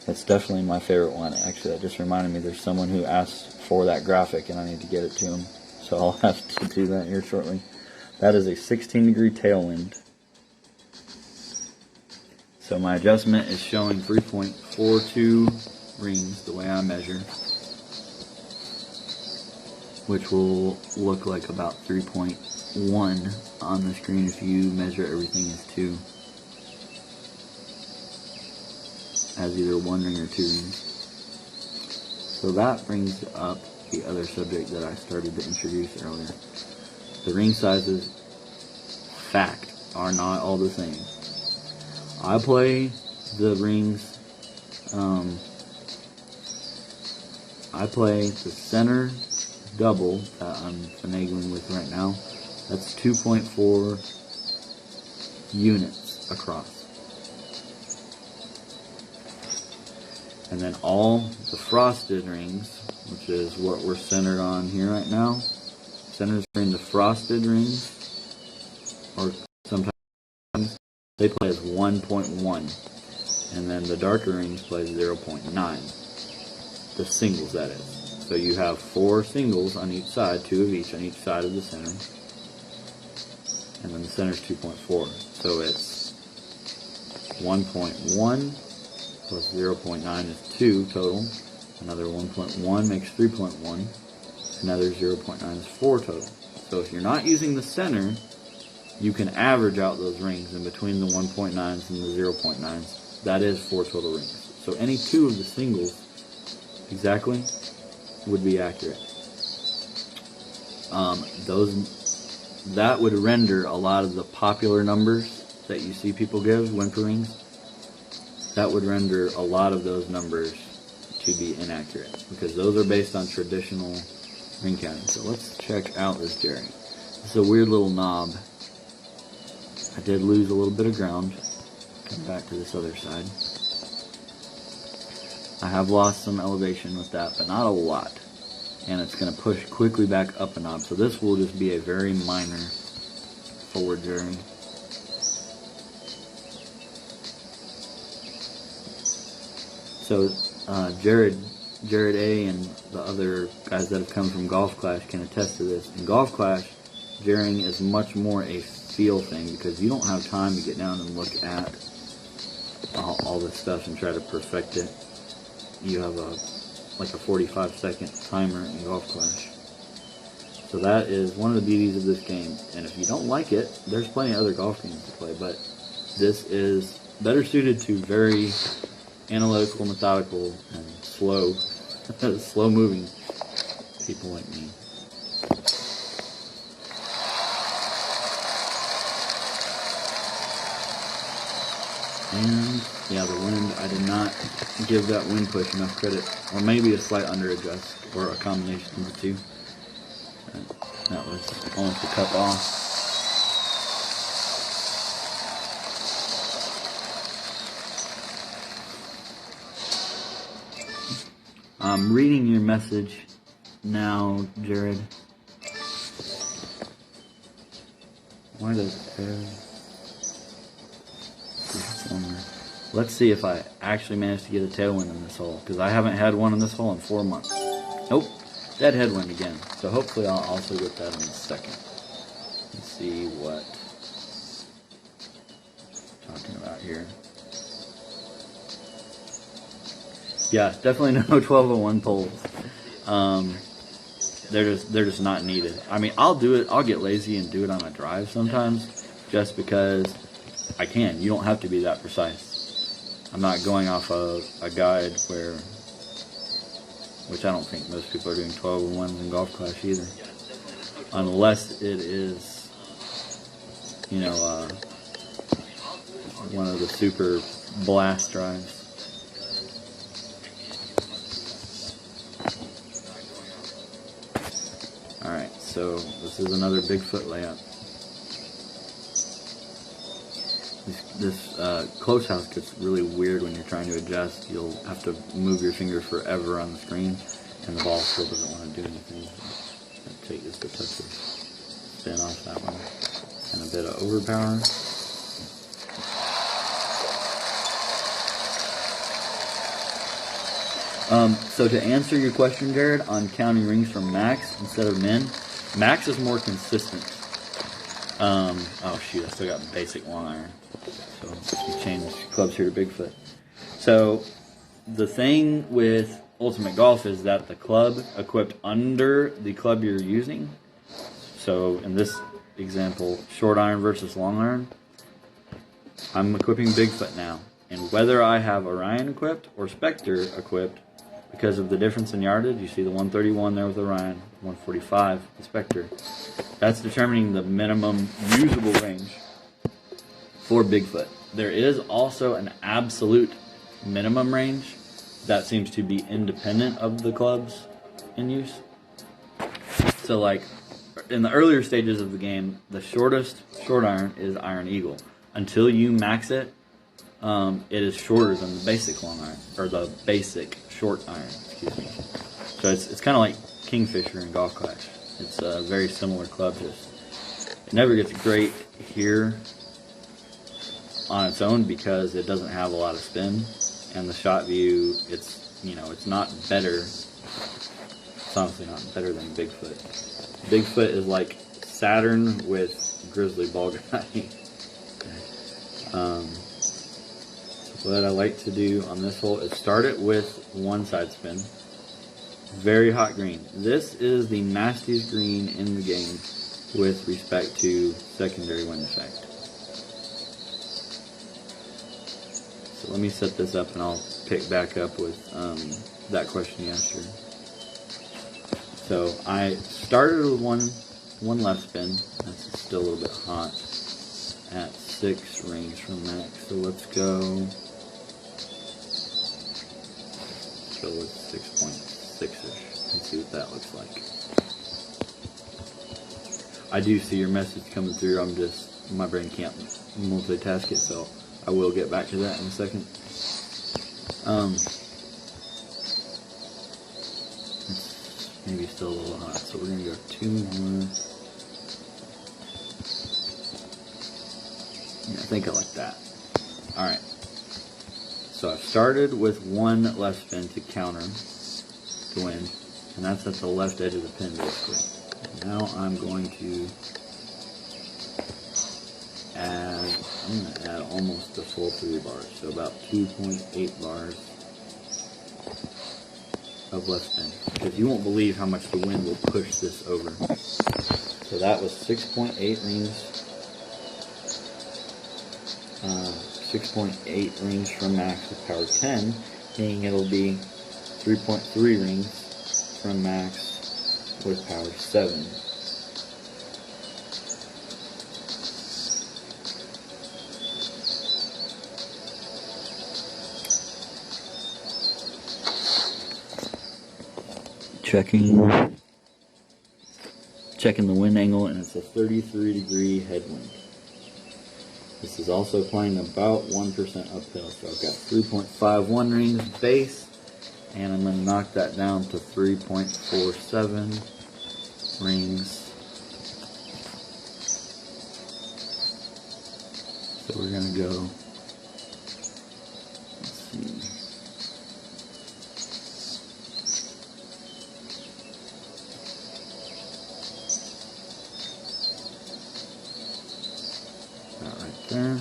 That's definitely my favorite one. Actually, that just reminded me there's someone who asked for that graphic and I need to get it to him. So I'll have to do that here shortly. That is a 16-degree tailwind. So my adjustment is showing 3.42 rings the way I measure, which will look like about 3.1 on the screen if you measure everything as 2. As either 1 ring or 2 rings. So that brings up the other subject that I started to introduce earlier. The ring sizes, fact, are not all the same. I play the rings, I play the center double that I'm finagling with right now. That's 2.4 units across. And then all the frosted rings, which is what we're centered on here right now, centers in the frosted rings, or sometimes they play as 1.1, and then the darker rings play 0.9. The singles, that is. So you have 4 singles on each side, 2 of each on each side of the center, and then the center is 2.4. So it's 1.1 plus 0.9 is 2 total. Another 1.1 makes 3.1. Another 0.9 is 4 total. So if you're not using the center, you can average out those rings in between the 1.9s and the 0.9s. That is 4 total rings. So any 2 of the singles exactly would be accurate. That would render a lot of the popular numbers that you see people give, whimper rings, that would render a lot of those numbers to be inaccurate, because those are based on traditional ring counting. So let's check out this Jerry. It's a weird little knob. I did lose a little bit of ground. Come back to this other side. I have lost some elevation with that, but not a lot. and it's going to push quickly back up a knob. So this will just be a very minor forward jerry. So Jared A. and the other guys that have come from Golf Clash can attest to this. In Golf Clash, jerrying is much more a feel thing because you don't have time to get down and look at all this stuff and try to perfect it. You have like a 45-second timer in Golf Clash. So that is one of the beauties of this game. And if you don't like it, there's plenty of other golf games to play, but this is better suited to very analytical, methodical, and slow moving people like me. And yeah, the wind, I did not give that wind push enough credit, or maybe a slight under adjust, or a combination of the two. That was almost a cut off. I'm reading your message now, Jared. Why does Let's see if I actually managed to get a tailwind in this hole, because I haven't had one in this hole in 4 months. Nope, dead headwind again. So hopefully I'll also get that in a second. Let's see what I'm talking about here. Yeah, definitely no 1201 poles. They're just not needed. I mean, I'll do it. I'll get lazy and do it on a drive sometimes, just because I can. You don't have to be that precise. I'm not going off of a guide which I don't think most people are doing 1201s in Golf Clash either, unless it is, you know, one of the super blast drives. Alright, so this is another Bigfoot layup. This close house gets really weird when you're trying to adjust. You'll have to move your finger forever on the screen, and the ball still doesn't want to do anything. I'll take just a touch of spin off that one, and a bit of overpower. So to answer your question, Jared, on counting rings from max instead of min, max is more consistent. Oh shoot, I still got basic long iron. So we changed clubs here to Bigfoot. So the thing with Ultimate Golf is that the club equipped under the club you're using, so in this example, short iron versus long iron, I'm equipping Bigfoot now. And whether I have Orion equipped or Spectre equipped, because of the difference in yardage, you see the 131 there with Orion, 145 with Spectre. That's determining the minimum usable range for Bigfoot. There is also an absolute minimum range that seems to be independent of the clubs in use. So like in the earlier stages of the game, the shortest short iron is Iron Eagle. Until you max it, it is shorter than the basic long iron, or the basic short iron, excuse me. So it's kind of like Kingfisher in Golf Clash. It's a very similar club, just it never gets great here on its own because it doesn't have a lot of spin, and the shot view, it's not better. It's honestly not better than Bigfoot. Bigfoot is like Saturn with Grizzly Ball Guy. What I like to do on this hole is start it with one side spin. Very hot green. This is the nastiest green in the game with respect to secondary wind effect. So let me set this up and I'll pick back up with that question you asked her. So I started with one left spin. That's still a little bit hot at 6 rings from max. So let's go with 6.6ish and see what that looks like. I do see your message coming through. My brain can't multitask it, so I will get back to that in a second. Let's maybe still a little hot. So we're going to go 2 more. Yeah, I think I like that. Alright. So I've started with 1 left spin to counter the wind, and that's at the left edge of the pin basically. Now I'm going to add almost the full 3 bars, so about 2.8 bars of left spin, because you won't believe how much the wind will push this over. So that was 6.8 rings. 6.8 rings from max with power 10, meaning it'll be 3.3 rings from max with power 7. Checking the wind angle, and it's a 33-degree headwind. This is also playing about 1% uphill, so I've got 3.51 rings base, and I'm going to knock that down to 3.47 rings. So we're going to go, let's see. There.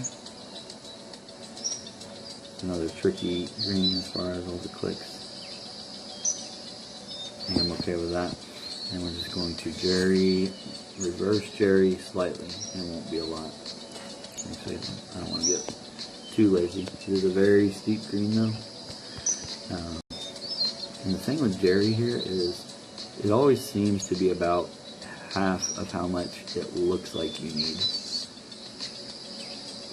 Another tricky green as far as all the clicks. I think I'm okay with that. And we're just going to reverse jerry slightly. It won't be a lot. Actually, I don't want to get too lazy. It is a very steep green though. And the thing with jerry here is it always seems to be about half of how much it looks like you need.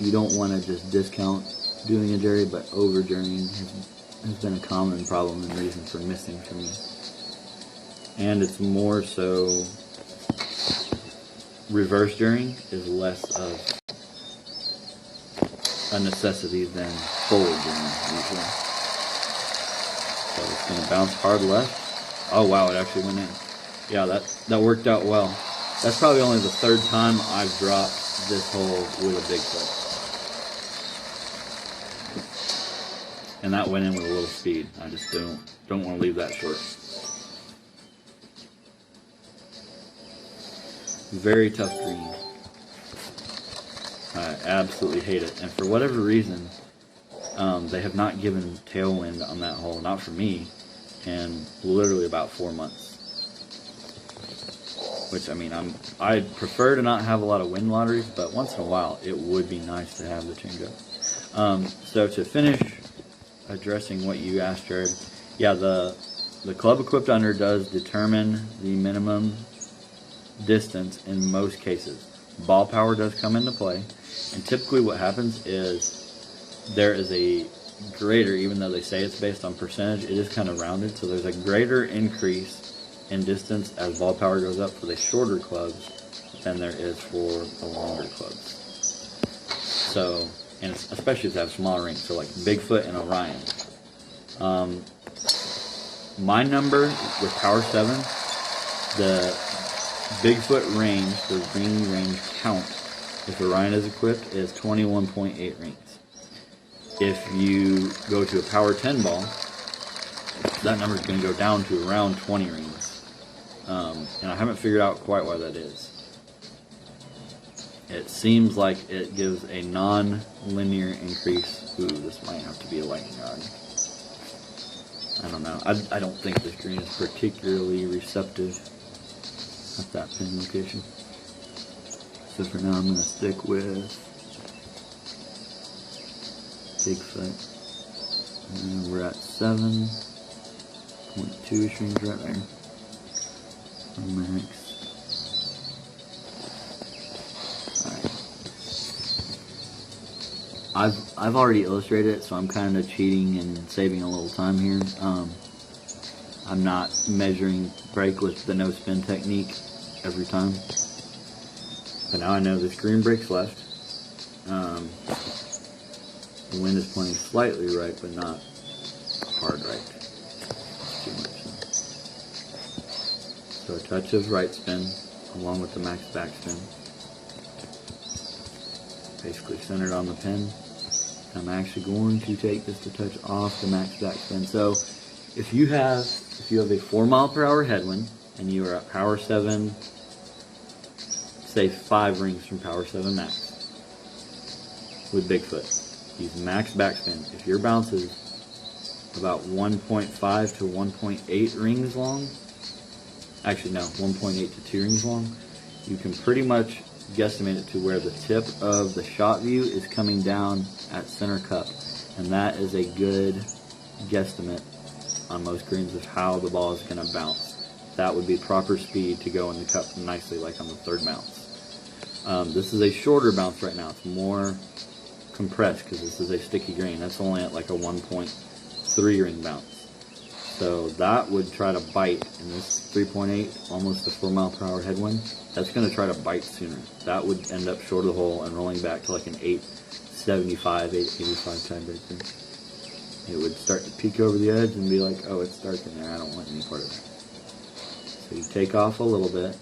You don't want to just discount doing a jerry, but over jerrying has been a common problem and reason for missing for me. And it's more so reverse jerrying is less of a necessity than forward jerrying usually. So it's going to bounce hard left. Oh wow, it actually went in. Yeah, that worked out well. That's probably only the 3rd time I've dropped this hole with a big foot. And that went in with a little speed. I just don't want to leave that short. Very tough green. I absolutely hate it. And for whatever reason, they have not given tailwind on that hole, not for me, in literally about 4 months. Which, I mean, I'd prefer to not have a lot of wind lotteries, but once in a while it would be nice to have the changeup. So to finish addressing what you asked, Jared, yeah, the club equipped under does determine the minimum distance in most cases. Ball power does come into play, and typically what happens is there is a greater, even though they say it's based on percentage, it is kind of rounded, so there's a greater increase in distance as ball power goes up for the shorter clubs than there is for the longer clubs. So, and especially if they have smaller rings, so like Bigfoot and Orion. My number with Power 7, the Bigfoot range, the ring range count, if Orion is equipped, is 21.8 rings. If you go to a Power 10 ball, that number is going to go down to around 20 rings. And I haven't figured out quite why that is. It seems like it gives a non-linear increase. Ooh, this might have to be a lightning rod. I don't know. I don't think this green is particularly receptive at that pin location. So for now I'm going to stick with Bigfoot. And we're at 7.2 rings right there. Max. Alright. I've already illustrated it, so I'm kind of cheating and saving a little time here. I'm not measuring break with the no spin technique every time. But now I know this green breaks left. The wind is pointing slightly right, but not hard right. Too much. So a touch of right spin along with the max backspin. Basically centered on the pin. I'm actually going to take just a touch off the max backspin. So if you have a 4 mile per hour headwind and you are at power 7, say 5 rings from power 7 max with Bigfoot, use max backspin. If your bounce is about 1.5 to 1.8 rings long, actually no, 1.8 to 2 rings long, you can pretty much guesstimate it to where the tip of the shot view is coming down at center cup, and that is a good guesstimate on most greens of how the ball is going to bounce. That would be proper speed to go in the cup nicely, like on the third bounce. This is a shorter bounce right now. It's more compressed because this is a sticky green. That's only at like a 1.3 ring bounce. So that would try to bite in this 3.8, almost a 4 mile per hour headwind. That's going to try to bite sooner. That would end up short of the hole and rolling back to like an 875, 885 tiebreaker. It would start to peek over the edge and be like, oh, it's dark in there, I don't want any part of that. So you take off a little bit,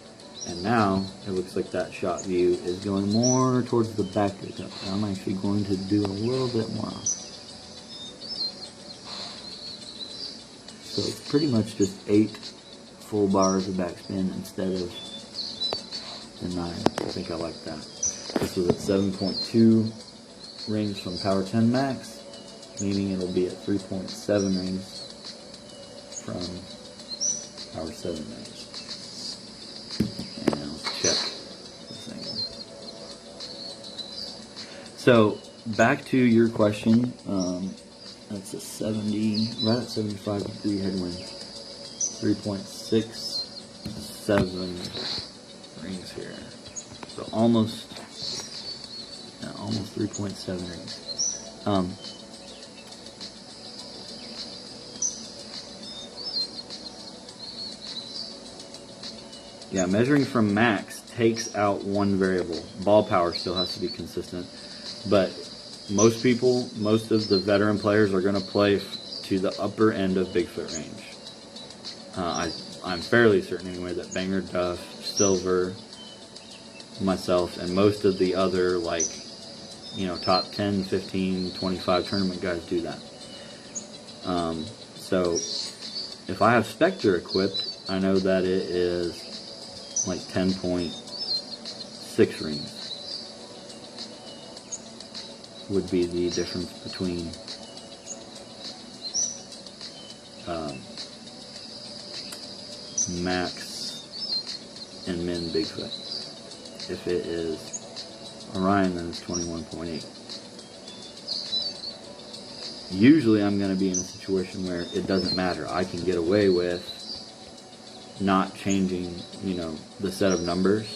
and now it looks like that shot view is going more towards the back of the cup. I'm actually going to do a little bit more off. So it's pretty much just 8 full bars of backspin instead of the 9. I think I like that. This was at 7.2 rings from power 10 max, meaning it'll be at 3.7 rings from power 7 max. And let's check this angle. So back to your question. That's a 70, right at 75 degree headwind. 3.67 rings here. So almost 3.7 rings. Yeah, measuring from max takes out one variable. Ball power still has to be consistent, but most people, most of the veteran players are going to play to the upper end of Bigfoot range. I'm fairly certain anyway that Banger, Duff, Silver, myself, and most of the other top 10, 15, 25 tournament guys do that. So if I have Spectre equipped, I know that it is like 10.6 rings. Would be the difference between max and min Bigfoot. If it is Orion, then it's 21.8. Usually I'm going to be in a situation where it doesn't matter. I can get away with not changing, the set of numbers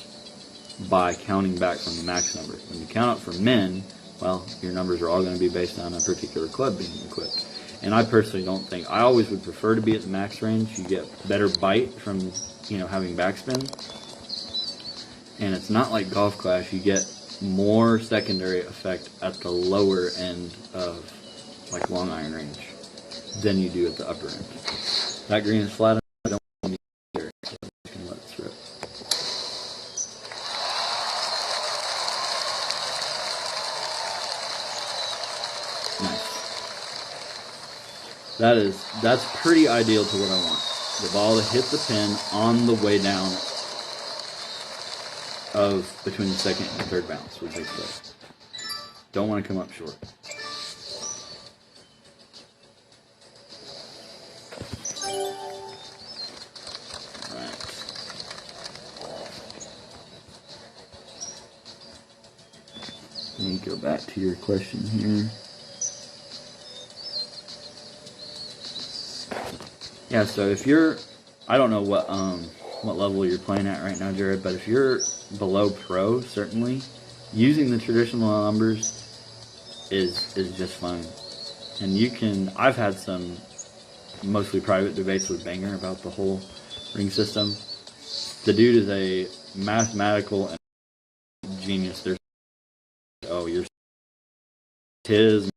by counting back from the max number. When you count up from min, well, your numbers are all going to be based on a particular club being equipped. And I personally don't think, I always would prefer to be at the max range. You get better bite from, having backspin. And it's not like Golf Clash, you get more secondary effect at the lower end of like long iron range than you do at the upper end. That green is flat enough, I don't want to be so I'm just going to let it rip. Nice. That's pretty ideal to what I want. The ball to hit the pin on the way down of between the second and third bounce with Bigfoot. Don't want to come up short. Alright. Let me go back to your question here. Yeah, so if you're, I don't know what level you're playing at right now, Jared, but if you're below pro, certainly, using the traditional numbers is just fine. And you can, I've had some mostly private debates with Banger about the whole ring system. The dude is a mathematical and genius. There's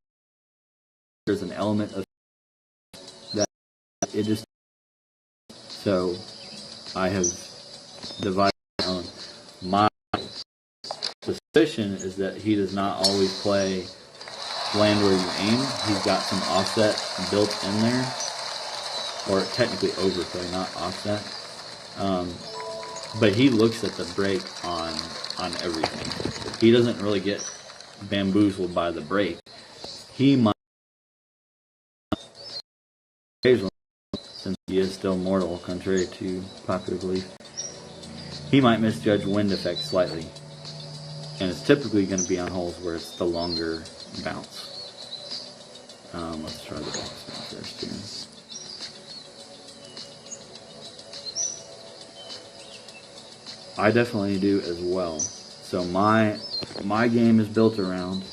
an element of that it just, so I have device on. My suspicion is that he does not always play land where you aim. He's got some offset built in there, or technically overplay, not offset. But he looks at the break on everything. He doesn't really get bamboozled by the break. He might occasionally, since he is still mortal, contrary to popular belief, he might misjudge wind effect slightly. And it's typically going to be on holes where it's the longer bounce. Let's try the box bounce first here. I definitely do as well. So my game is built around,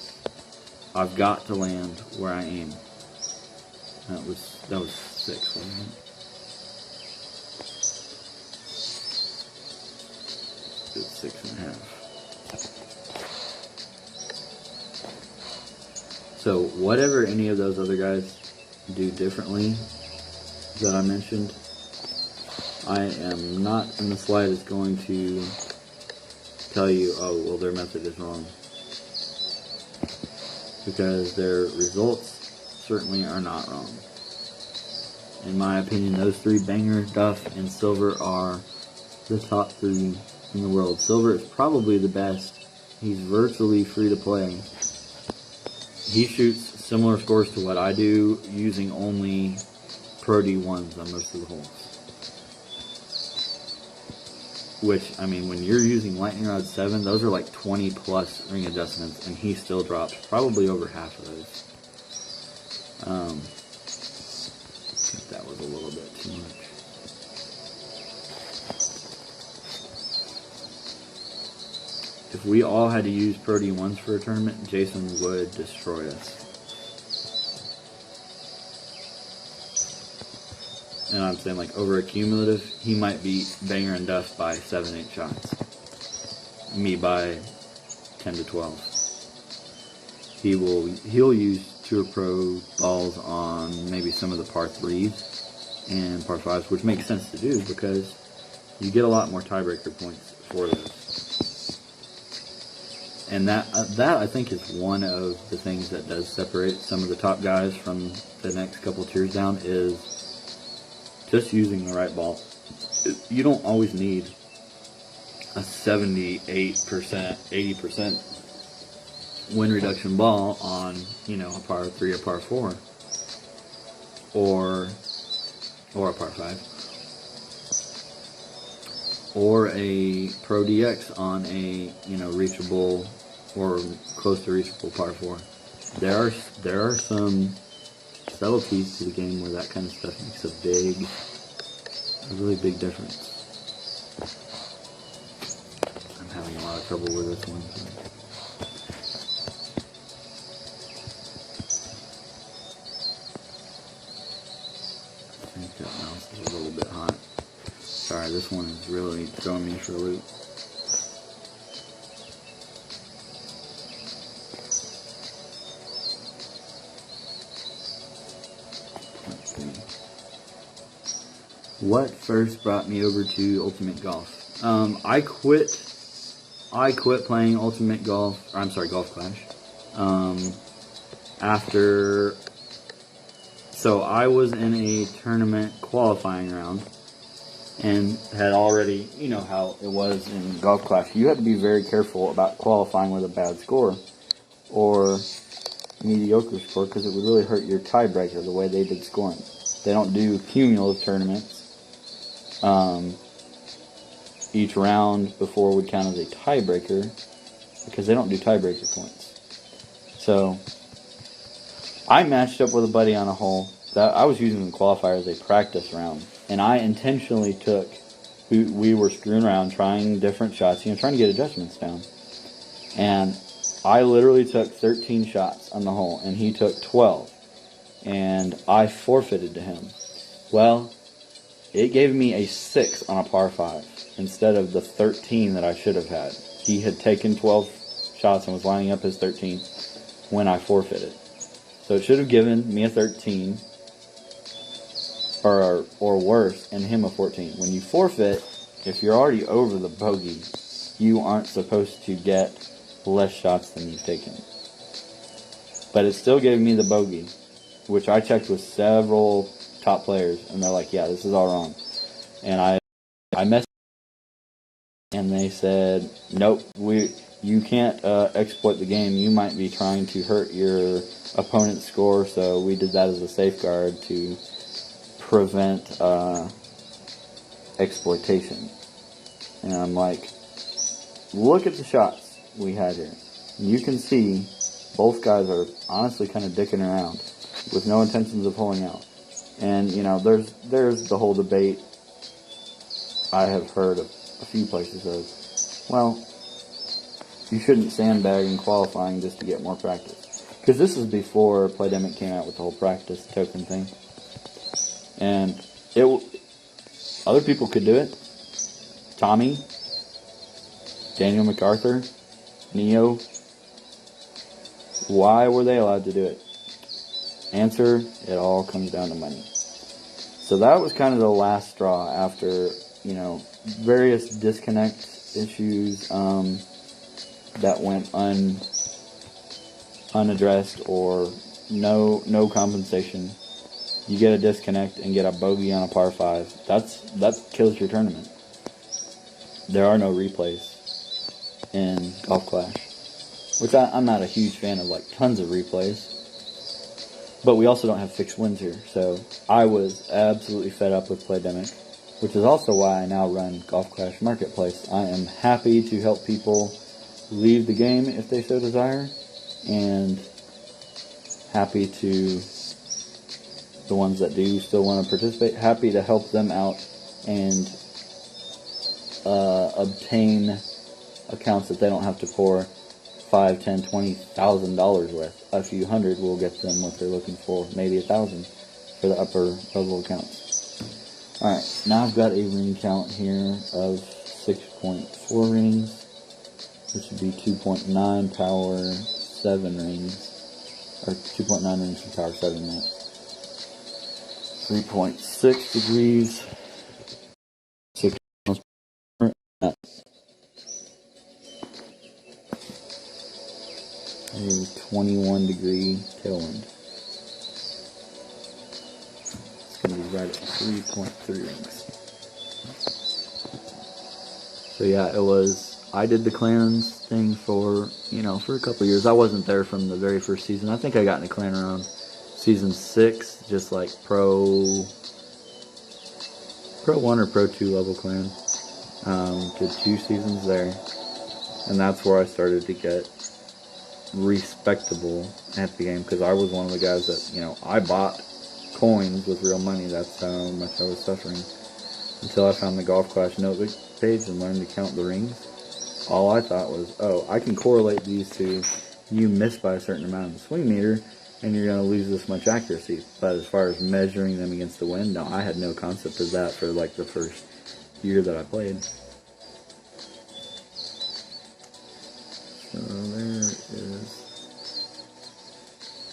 I've got to land where I aim. That was 6, wasn't it? It's 6.5. So whatever any of those other guys do differently that I mentioned, I am not in the slightest going to tell you, oh, well, their method is wrong. Because their results certainly are not wrong. In my opinion, those 3, Banger, Duff, and Silver, are the top 3 in the world. Silver is probably the best. He's virtually free to play. He shoots similar scores to what I do, using only Pro D1s on most of the holes. Which, I mean, when you're using Lightning Rod 7, those are like 20 plus ring adjustments, and he still drops probably over half of those. I think that was a little bit too much. If we all had to use Pro D1s for a tournament, Jason would destroy us. And I'm saying, like, over a cumulative, he might beat Banger and Duff by 7-8 shots. Me by 10 to 12. He'll use Tour Pro balls on maybe some of the par 3s and par 5s, which makes sense to do because you get a lot more tiebreaker points for those. And that I think is one of the things that does separate some of the top guys from the next couple tiers down, is just using the right ball. You don't always need a 78%, 80% wind reduction ball on, a par 3 or par 4 or a par 5 or a Pro DX on a, reachable or close to reachable par 4. There are some subtleties to the game where that kind of stuff makes a really big difference. I'm having a lot of trouble with this one. I think that mouse is a little bit hot. Sorry, this one is really throwing me for a loop. What first brought me over to Ultimate Golf? I quit playing Ultimate Golf, Golf Clash. So I was in a tournament qualifying round and had already, you know how it was in Golf Clash. You had to be very careful about qualifying with a bad score or mediocre score because it would really hurt your tiebreaker the way they did scoring. They don't do cumulative tournaments. Each round before would count as a tiebreaker because they don't do tiebreaker points. So I matched up with a buddy on a hole that I was using the qualifier as a practice round, and I intentionally we were screwing around trying different shots, trying to get adjustments down, and I literally took 13 shots on the hole and he took 12, and I forfeited to him. Well, it gave me a 6 on a par 5 instead of the 13 that I should have had. He had taken 12 shots and was lining up his 13 when I forfeited. So it should have given me a 13 or worse and him a 14. When you forfeit, if you're already over the bogey, you aren't supposed to get less shots than you've taken. But it still gave me the bogey, which I checked with several top players, and they're like, yeah, this is all wrong. And I messaged, and they said, nope, you can't exploit the game. You might be trying to hurt your opponent's score, so we did that as a safeguard to prevent exploitation. And I'm like, look at the shots we had here. You can see both guys are honestly kind of dicking around with no intentions of pulling out. And, you know, there's the whole debate I have heard of a few places of, well, you shouldn't sandbag in qualifying just to get more practice. Because this is before Playdemic came out with the whole practice token thing. And other people could do it. Tommy, Daniel MacArthur, Neo. Why were they allowed to do it? Answer, it all comes down to money. So that was kind of the last straw after, you know, various disconnect issues that went unaddressed or no compensation. You get a disconnect and get a bogey on a par 5. That kills your tournament. There are no replays in Golf Clash, which I'm not a huge fan of, like tons of replays. But we also don't have fixed wins here, so I was absolutely fed up with Playdemic, which is also why I now run Golf Clash Marketplace. I am happy to help people leave the game if they so desire, and happy to, the ones that do still want to participate, happy to help them out and obtain accounts that they don't have to pour $5, $10, $20,000 worth. A few hundred will get them what they're looking for, maybe $1,000 for the upper level accounts. Alright, now I've got a ring count here of 6.4 rings, which would be 2.9 power 7 rings, or 2.9 rings from power 7 now. 3.6 degrees, 6 miles per hour. A 21 degree tailwind. It's going to be right at 3.3 rings. So yeah, I did the clans thing for a couple of years. I wasn't there from the very first season. I think I got in the clan around season 6, just like Pro 1 or Pro 2 level clan. Did 2 seasons there. And that's where I started to get respectable at the game, because I was one of the guys that, I bought coins with real money. That's how much I was suffering, until I found the Golf Clash notebook page and learned to count the rings. All I thought was, oh, I can correlate these to, you miss by a certain amount of the swing meter and you're going to lose this much accuracy. But as far as measuring them against the wind, no, I had no concept of that for like the first year that I played. So there is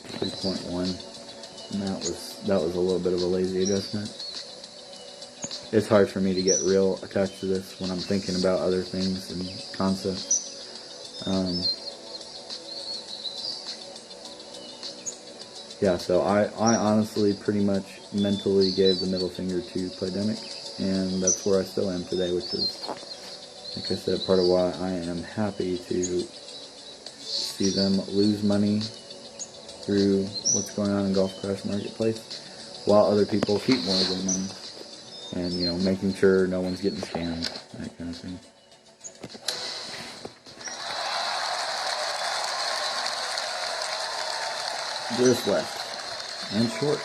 3.1, and that was a little bit of a lazy adjustment. It's hard for me to get real attached to this when I'm thinking about other things and concepts. Yeah, so I honestly pretty much mentally gave the middle finger to Playdemic, and that's where I still am today, which is, like I said, part of why I am happy to see them lose money through what's going on in Golf Clash Marketplace, while other people keep more of their money. And, making sure no one's getting scammed, that kind of thing. Just left. And short.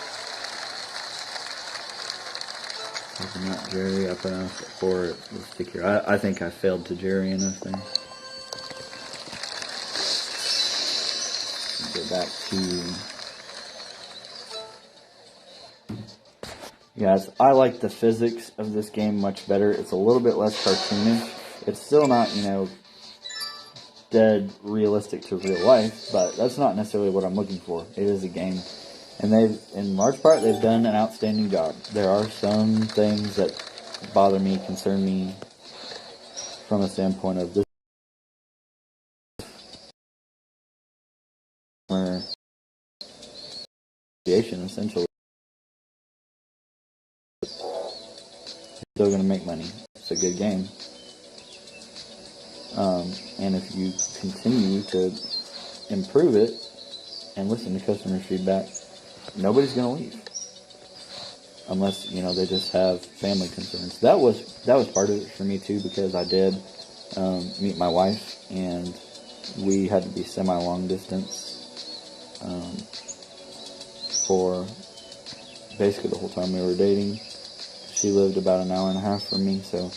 Taking that Jerry up enough for it. Let's stick here. I think I failed to Jerry enough there. Get back to... Yes, I like the physics of this game much better. It's a little bit less cartoonish. It's still not, dead realistic to real life, but that's not necessarily what I'm looking for. It is a game. And in large part, they've done an outstanding job. There are some things that bother me, concern me, from a standpoint of this essentially. Still going to make money. It's a good game. And if you continue to improve it and listen to customer feedback, nobody's going to leave. Unless, they just have family concerns. That was part of it for me too, because I did meet my wife, and we had to be semi-long distance for basically the whole time we were dating. She lived about an hour and a half from me, so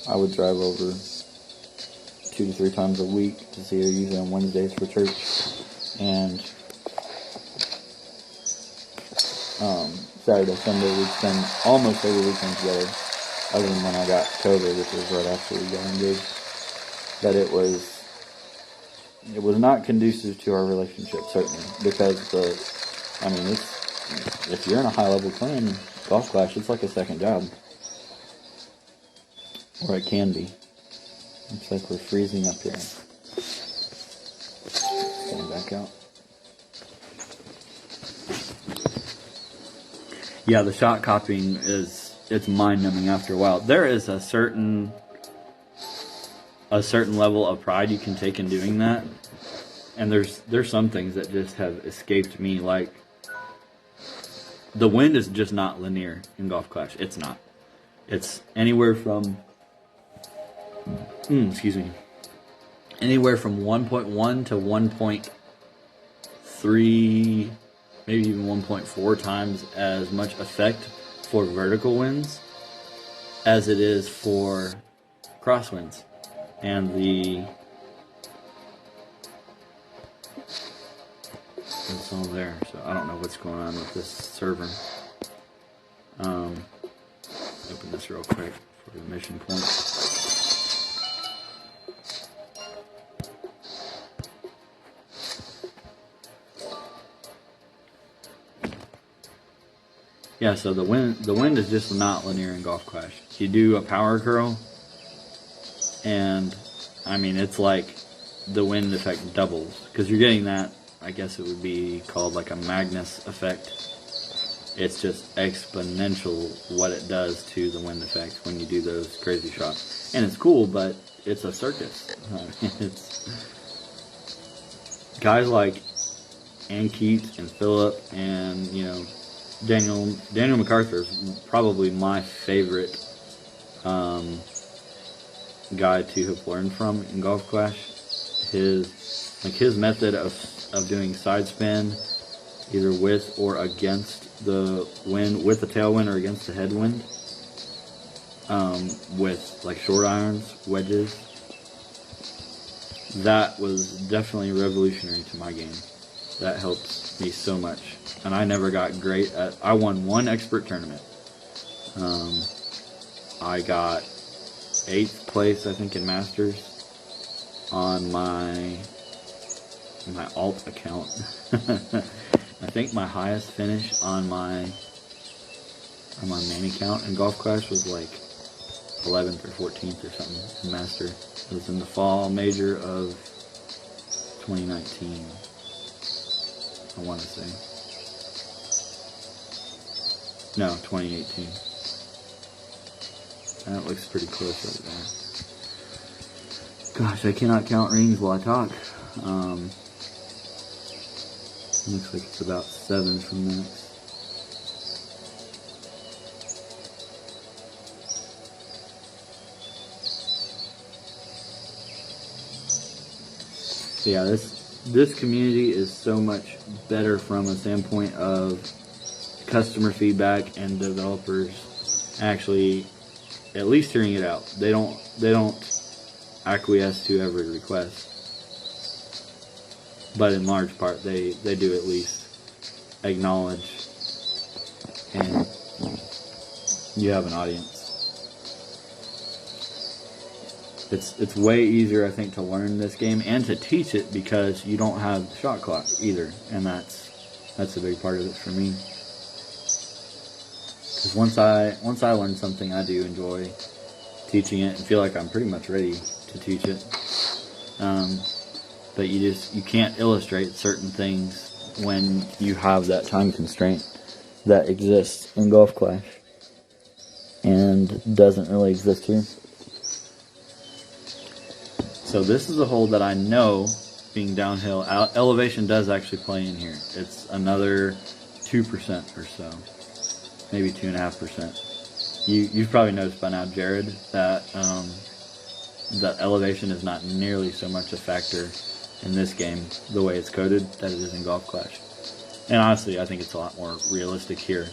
I would drive over 2 to 3 times a week to see her, usually on Wednesdays for church. And Saturday, Sunday, we'd spend almost every weekend together, other than when I got COVID, which was right after we got engaged. But it was not conducive to our relationship, certainly, because if you're in a high-level clan, Golf Clash, it's like a second job. Or it can be. Looks like we're freezing up here. Stand back out. Yeah, the shot copying it's mind-numbing after a while. There is a certain level of pride you can take in doing that. And there's some things that just have escaped me, like the wind is just not linear in Golf Clash. It's not. It's anywhere from anywhere from 1.1 to 1.3, maybe even 1.4 times as much effect for vertical winds as it is for crosswinds. And it's all there, so I don't know what's going on with this server. Open this real quick for the mission point. Yeah, so the wind is just not linear in Golf Clash. You do a power curl, and it's like the wind effect doubles, because you're getting that. I guess it would be called like a Magnus effect. It's just exponential what it does to the wind effect when you do those crazy shots. And it's cool, but it's a circus. It's guys like Ankit and Philip and, Daniel MacArthur is probably my favorite guy to have learned from in Golf Clash. His method of doing side spin, either with or against the wind, with the tailwind or against the headwind, with like short irons, wedges. That was definitely revolutionary to my game. That helped me so much. And I never got great at. I won one expert tournament. I got 8th place, I think, in Masters on my alt account. I think my highest finish on my main account in Golf Clash was like 11th or 14th or something in Master. It was in the fall major of 2019, I want to say. No, 2018. That looks pretty close right there. Gosh, I cannot count rings while I talk. Looks like it's about 7 from minutes. So yeah, this community is so much better from a standpoint of customer feedback and developers actually at least hearing it out. They don't acquiesce to every request, but in large part they do at least acknowledge, and you have an audience. It's way easier, I think, to learn this game and to teach it because you don't have the shot clock either, and that's a big part of it for me. Because once I learn something, I do enjoy teaching it and feel like I'm pretty much ready to teach it. But you can't illustrate certain things when you have that time constraint that exists in Golf Clash and doesn't really exist here. So this is a hole that I know, being downhill, elevation does actually play in here. It's another 2% or so, maybe 2.5%. You've probably noticed by now, Jared, that that elevation is not nearly so much a factor in this game, the way it's coded, that it is in Golf Clash. And honestly, I think it's a lot more realistic here.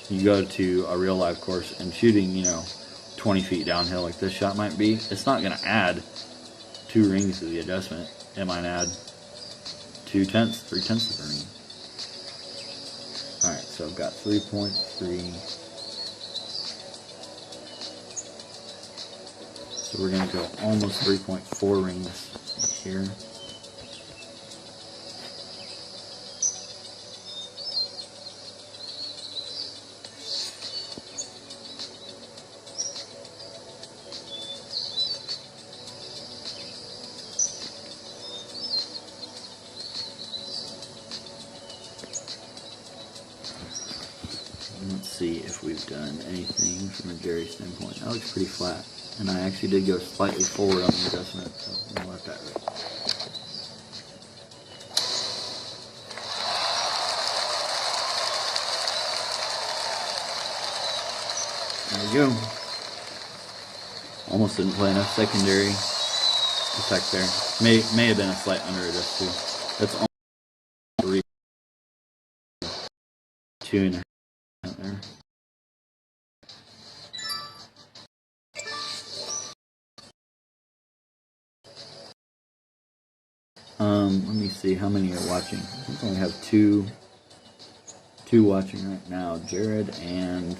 You go to a real live course and shooting, 20 feet downhill like this shot might be, it's not going to add 2 rings to the adjustment. It might add 2/10, 3/10 of a ring. Alright, so I've got 3.3. So we're going to go almost 3.4 rings here. Let's see if we've done anything from a Jerry standpoint. That looks pretty flat. And I actually did go slightly forward on the adjustment, so we'll let that rip. There we go. Almost didn't play enough secondary effect there. May have been a slight under adjust too. That's almost 2.5 there. Let me see how many are watching. I think I only have two watching right now. Jared and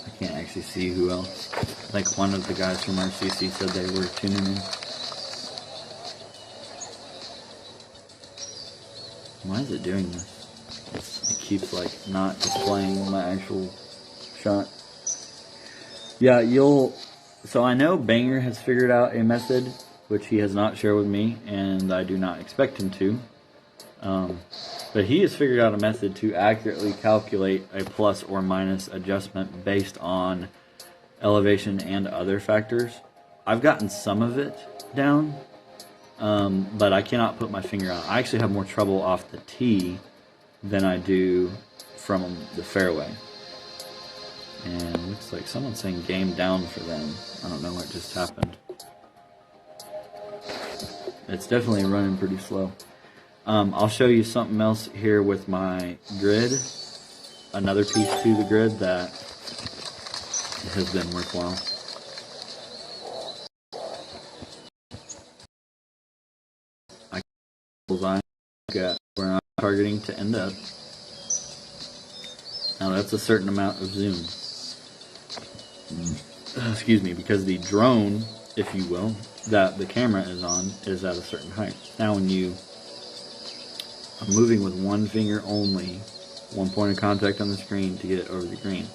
I can't actually see who else. Like one of the guys from RCC said they were tuning in. Why is it doing this? It keeps like not displaying my actual shot. Yeah, so I know Banger has figured out a method which he has not shared with me, and I do not expect him to. But he has figured out a method to accurately calculate a plus or minus adjustment based on elevation and other factors. I've gotten some of it down, but I cannot put my finger on it. I actually have more trouble off the tee than I do from the fairway. And it looks like someone's saying game down for them. I don't know what just happened. It's definitely running pretty slow. I'll show you something else here with my grid. Another piece to the grid that has been worthwhile. I got where I'm targeting to end up. Now that's a certain amount of zoom. Excuse me, because the drone, if you will, that the camera is on is at a certain height. Now when I'm moving with one finger only, one point of contact on the screen to get it over the green.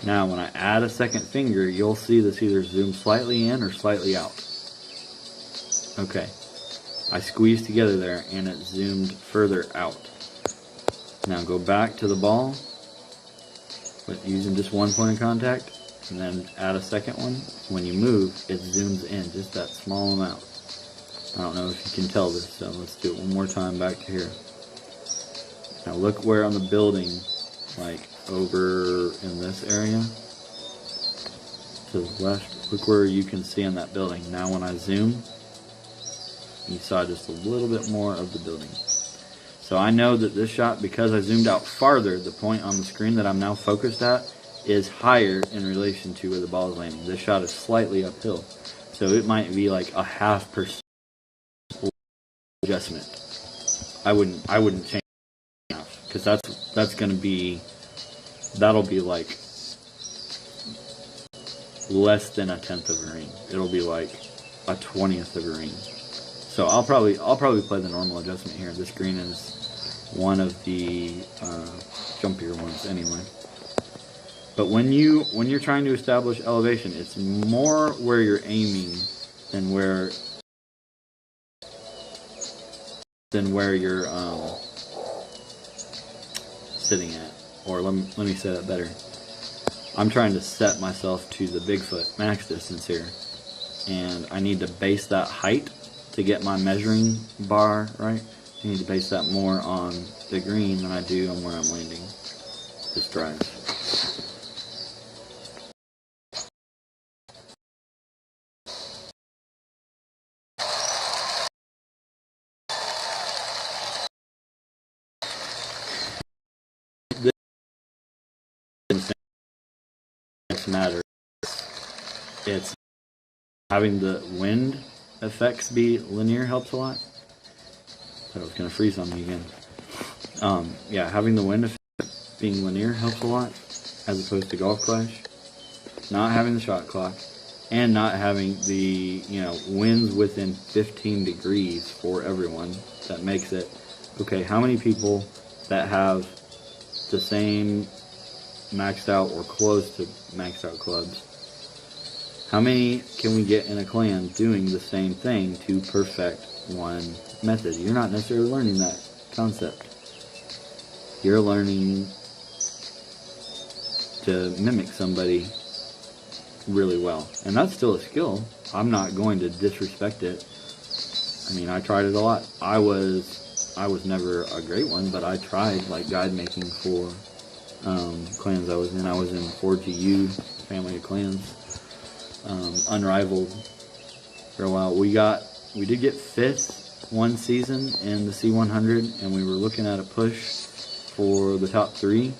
Now when I add a second finger, you'll see this either zoom slightly in or slightly out. Okay, I squeezed together there and it zoomed further out. Now go back to the ball, but using just one point of contact, and then add a second one. When you move, it zooms in just that small amount. I don't know if you can tell this, so let's do it one more time back to here. Now look where on the building, like over in this area, to the left, look where you can see on that building. Now when I zoom, you saw just a little bit more of the building. So I know that this shot, because I zoomed out farther, the point on the screen that I'm now focused at is higher in relation to where the ball is landing. This shot is slightly uphill, so it might be like a 0.5% adjustment. I wouldn't change enough, because that'll be like less than 1/10 of a ring. It'll be like a 1/20 of a ring. So I'll probably play the normal adjustment here. This green is one of the jumpier ones anyway. But when you're trying to establish elevation, it's more where you're aiming than where you're sitting at. Or let me say that better. I'm trying to set myself to the Bigfoot max distance here, and I need to base that height to get my measuring bar right. I need to base that more on the green than I do on where I'm landing this drive. This matter. It's having the wind effects be linear helps a lot. Thought it was gonna freeze on me again. Yeah, having the wind effect being linear helps a lot, as opposed to golf clash. Not having the shot clock, and not having the winds within 15 degrees for everyone. That makes it okay. How many people that have the same maxed out or close to maxed out clubs? How many can we get in a clan doing the same thing to perfect one method? You're not necessarily learning that concept. You're learning to mimic somebody really well. And that's still a skill. I'm not going to disrespect it. I mean, I tried it a lot. I was never a great one, but I tried like guide making for clans I was in. I was in 4GU, family of clans. Unrivaled for a while. We did get 5th one season in the C100, and we were looking at a push for the top 3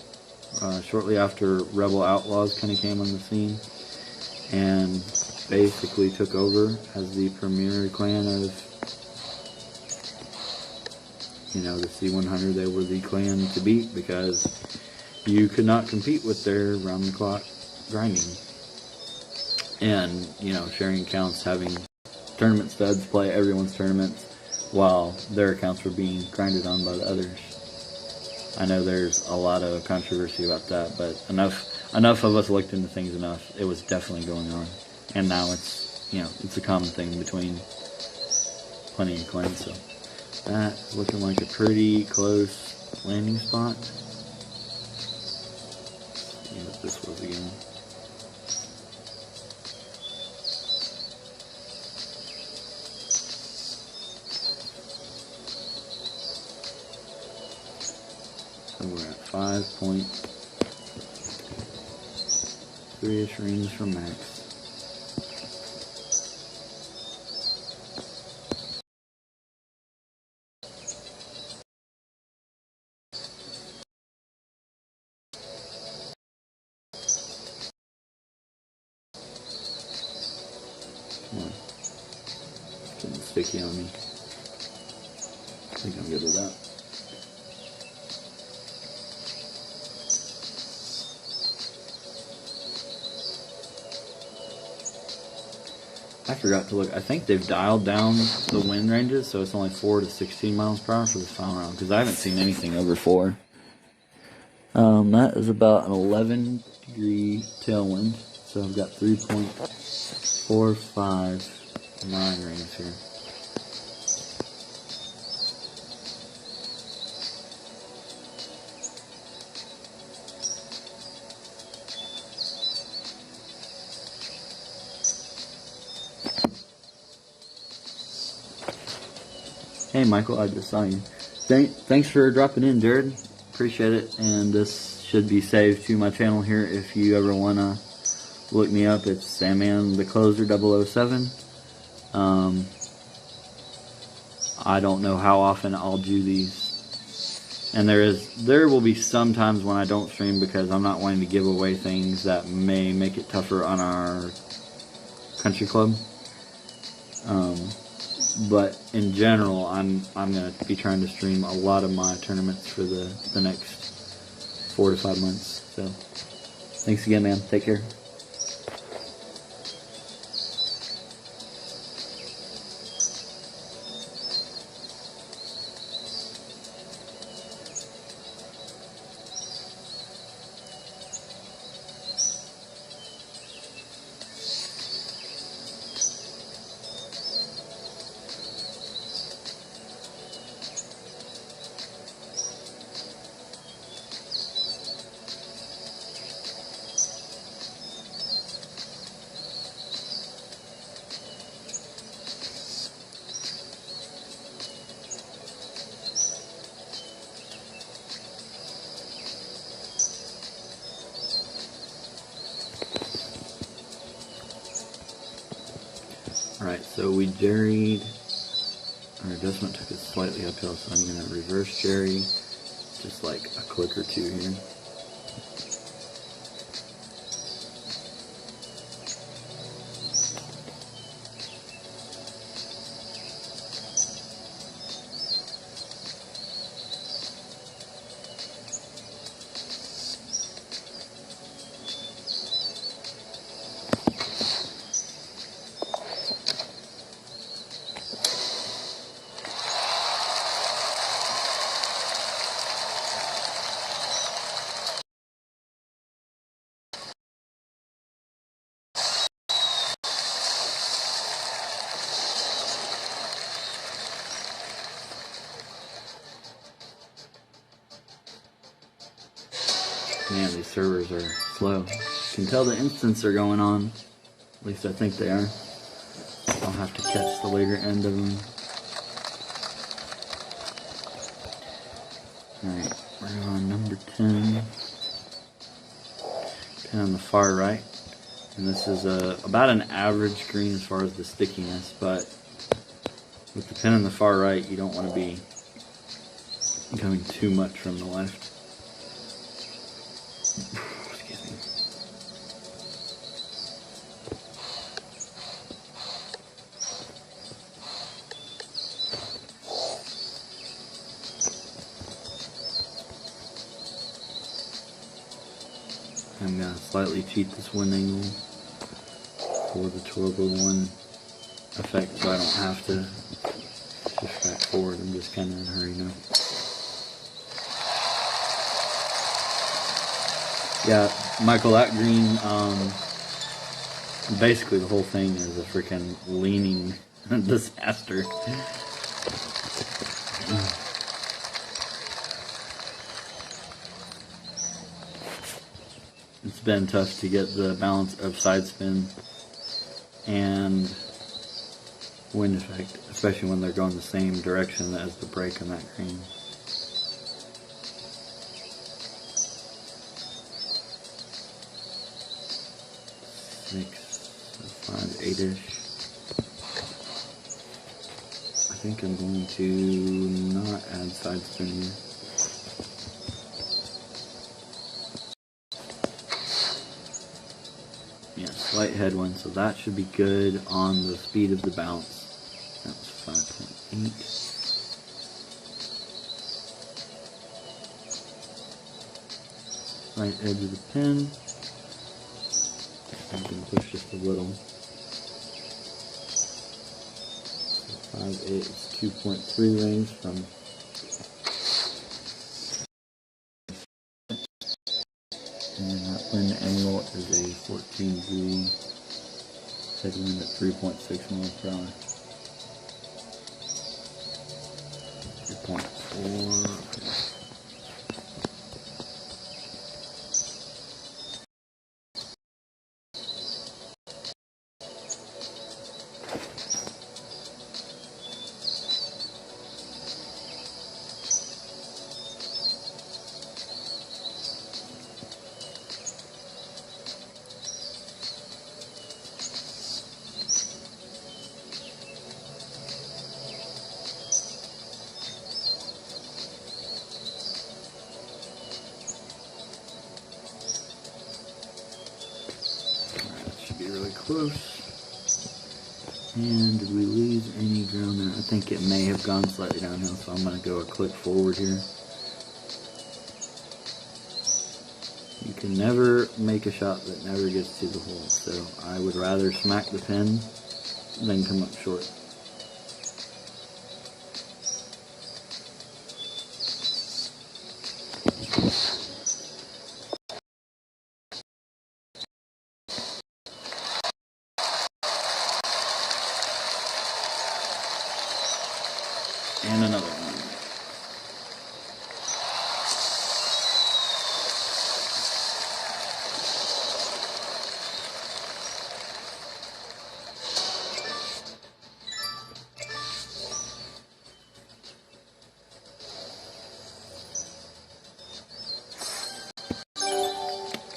shortly after Rebel Outlaws kind of came on the scene and basically took over as the premier clan of the C100. They were the clan to beat because you could not compete with their round the clock grinding. And, sharing accounts, having tournament studs play everyone's tournaments while their accounts were being grinded on by the others. I know there's a lot of controversy about that, but enough of us looked into things enough. It was definitely going on. And now it's a common thing between plenty of clans. So that's looking like a pretty close landing spot. See what this was again. So we're at 5.3-ish range from max. Come on. It's getting sticky on me. I think I'm good with that. I forgot to look. I think they've dialed down the wind ranges, so it's only 4 to 16 miles per hour for this final round, because I haven't seen anything over 4. That is about an 11-degree tailwind, so I've got 3.459 rings here. Hey Michael, I just saw you. Thanks for dropping in, Jared. Appreciate it. And this should be saved to my channel here if you ever want to look me up. It's Sandman the Closer 007. I don't know how often I'll do these. And there will be some times when I don't stream because I'm not wanting to give away things that may make it tougher on our country club. But in general, I'm going to be trying to stream a lot of my tournaments for the next 4 to 5 months. So, thanks again, man. Take care. So we jerried, our adjustment took it slightly uphill, so I'm going to reverse jerry just like a click or two here. Man, these servers are slow. You can tell the instants are going on. At least I think they are. I'll have to catch the later end of them. Alright, we're on number 10. Pin on the far right. And this is about an average green as far as the stickiness, but with the pin on the far right, you don't want to be coming too much from the left. Excuse me. I'm going to slightly cheat this wind angle for the 1201 effect, so I don't have to shift back forward. I'm just kind of in a hurry now. Yeah, Michael, that green, basically the whole thing is a freaking leaning disaster. It's been tough to get the balance of side spin and wind effect, especially when they're going the same direction as the brake on that green. 6, 5, 8-ish. I think I'm going to not add side spin here. Yeah, slight headwind, so that should be good on the speed of the bounce. That was 5.8. Right edge of the pin. I'm going to push just a little. 5.8 is 2.3 range from. And that wind angle is a 14 degree headwind at 3.6 miles per hour. 3.4. Really close. And did we lose any ground there? I think it may have gone slightly downhill, so I'm going to go a click forward here. You can never make a shot that never gets to the hole, so I would rather smack the pin than come up short. And another one.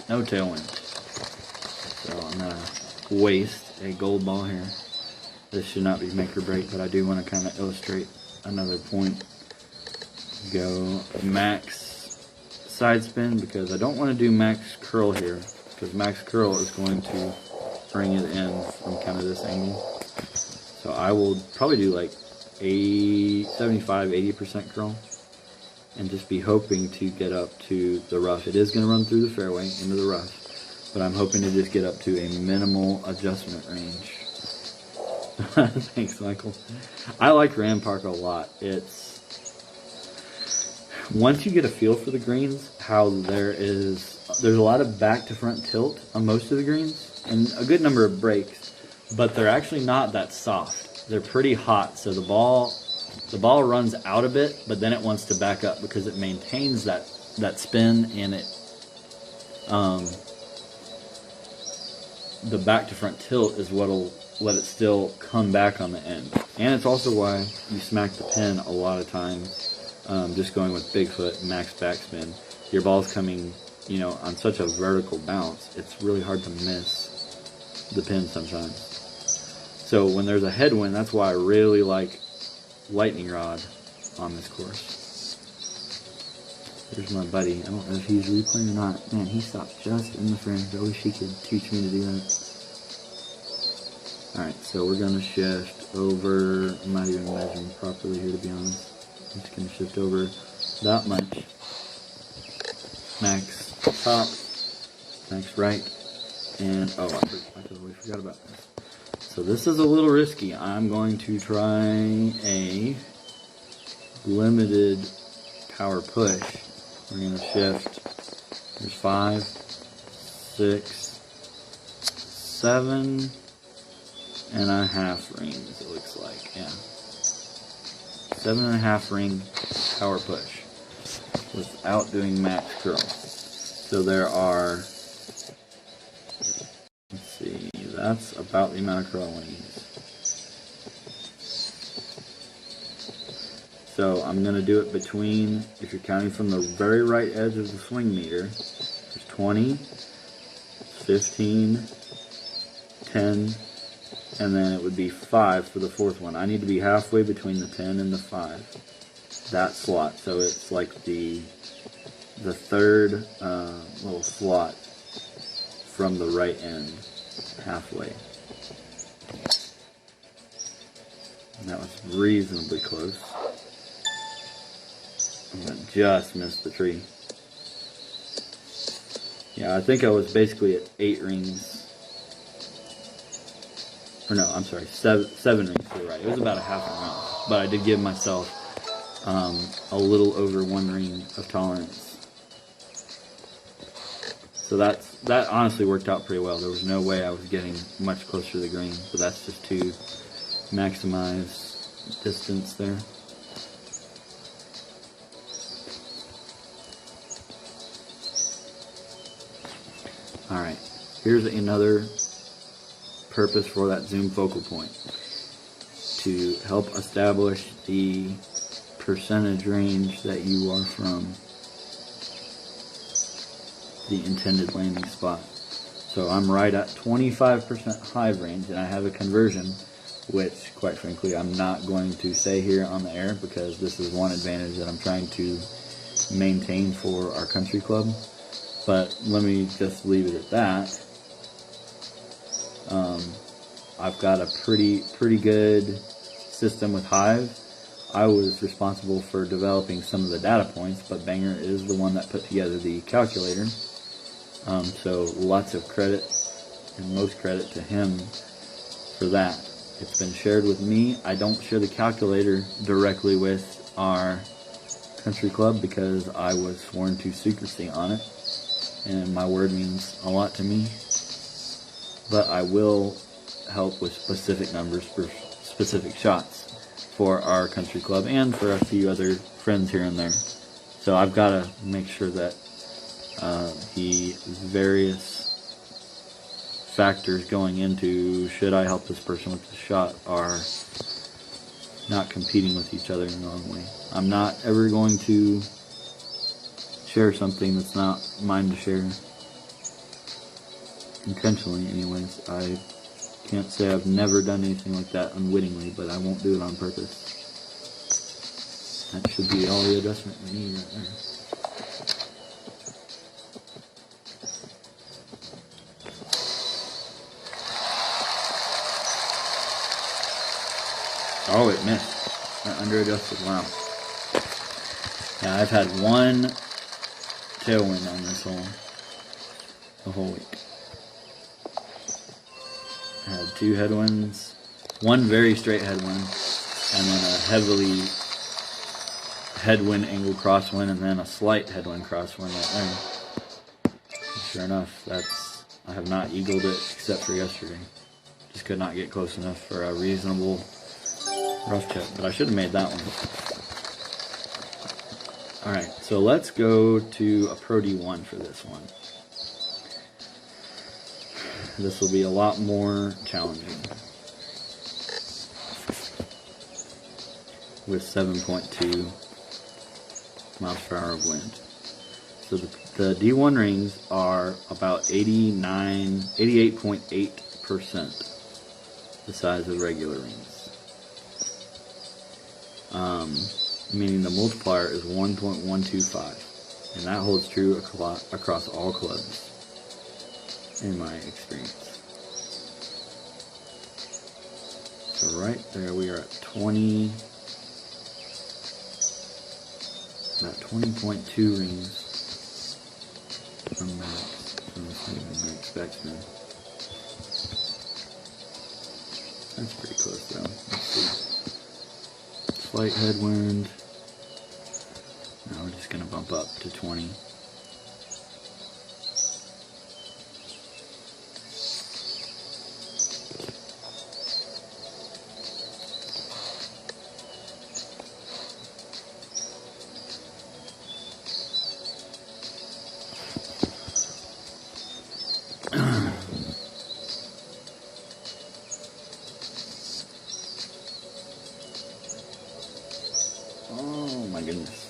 No tailwind. So I'm going to waste a gold ball here. this should not be make or break, but I do want to kind of illustrate another point. Go max side spin, because I don't want to do max curl here, because max curl is going to bring it in from kind of this angle. So I will probably do like 75–80% curl, and just be hoping to get up to the rough. It is going to run through the fairway into the rough, but I'm hoping to just get up to a minimal adjustment range. Thanks, Michael. I like Rand Park a lot. It's, once you get a feel for the greens, how there's a lot of back to front tilt on most of the greens, and a good number of breaks, but they're actually not that soft. They're pretty hot, so the ball runs out a bit, but then it wants to back up because it maintains that spin, and it the back to front tilt is what'll let it still come back on the end. And it's also why you smack the pin a lot of times, just going with Bigfoot max backspin. Your ball's coming, you know, on such a vertical bounce, it's really hard to miss the pin sometimes. So when there's a headwind, that's why I really like lightning rod on this course. There's my buddy. I don't know if he's replaying or not. Man, he stopped just in the frame. I wish he could teach me to do that. Alright, so we're going to shift over. I'm not even measuring properly here, to be honest. I'm just going to shift over that much. Max top, max right, and oh, I totally forgot about this. So this is a little risky. I'm going to try a limited power push. We're going to shift. There's 5, 6, 7.5 rings, it looks like. Yeah. 7.5 ring power push without doing max curl. So there are, let's see, that's about the amount of curl I want to use. So I'm going to do it between, if you're counting from the very right edge of the swing meter, there's 20, 15, 10, and then it would be 5 for the fourth one. I need to be halfway between the 10 and the 5. That slot. So it's like the third little slot from the right end, halfway. And that was reasonably close. I just missed the tree. Yeah, I think I was basically at 8 rings. Or no, I'm sorry, 7 rings, you're right. It was about a half a round. But I did give myself a little over 1 ring of tolerance. So that honestly worked out pretty well. There was no way I was getting much closer to the green. But that's just to maximize distance there. Alright, here's another purpose for that zoom focal point, to help establish the percentage range that you are from the intended landing spot. So I'm right at 25% hive range, and I have a conversion, which quite frankly I'm not going to say here on the air, because this is one advantage that I'm trying to maintain for our country club. But let me just leave it at that. I've got a pretty good system with Hive. I was responsible for developing some of the data points, but Banger is the one that put together the calculator. So lots of credit, and most credit to him for that. It's been shared with me. I don't share the calculator directly with our country club because I was sworn to secrecy on it, and my word means a lot to me. But I will help with specific numbers for specific shots for our country club and for a few other friends here and there. So I've got to make sure that the various factors going into should I help this person with the shot are not competing with each other in the wrong way. I'm not ever going to share something that's not mine to share. Intentionally anyways. I Can't say I've never done anything like that unwittingly, but I won't do it on purpose. That should be all the adjustment we need right there. Oh, it missed. I under-adjusted. Wow. Yeah, I've had one tailwind on this hole the whole week. I had 2 headwinds, one very straight headwind, and then a heavily headwind angle crosswind, and then a slight headwind crosswind right there. And sure enough, I have not eagled it except for yesterday. Just could not get close enough for a reasonable rough check, but I should have made that one. Alright, so let's go to a Pro D1 for this one. This will be a lot more challenging with 7.2 miles per hour of wind. So the D1 rings are about 88.8% the size of regular rings. Meaning the multiplier is 1.125, and that holds true across all clubs in my experience. So right there we are at 20.2 rings from max, from the max backspin. That's pretty close though. Let's see. Slight headwind. Now we're just going to bump up to 20. Oh my goodness.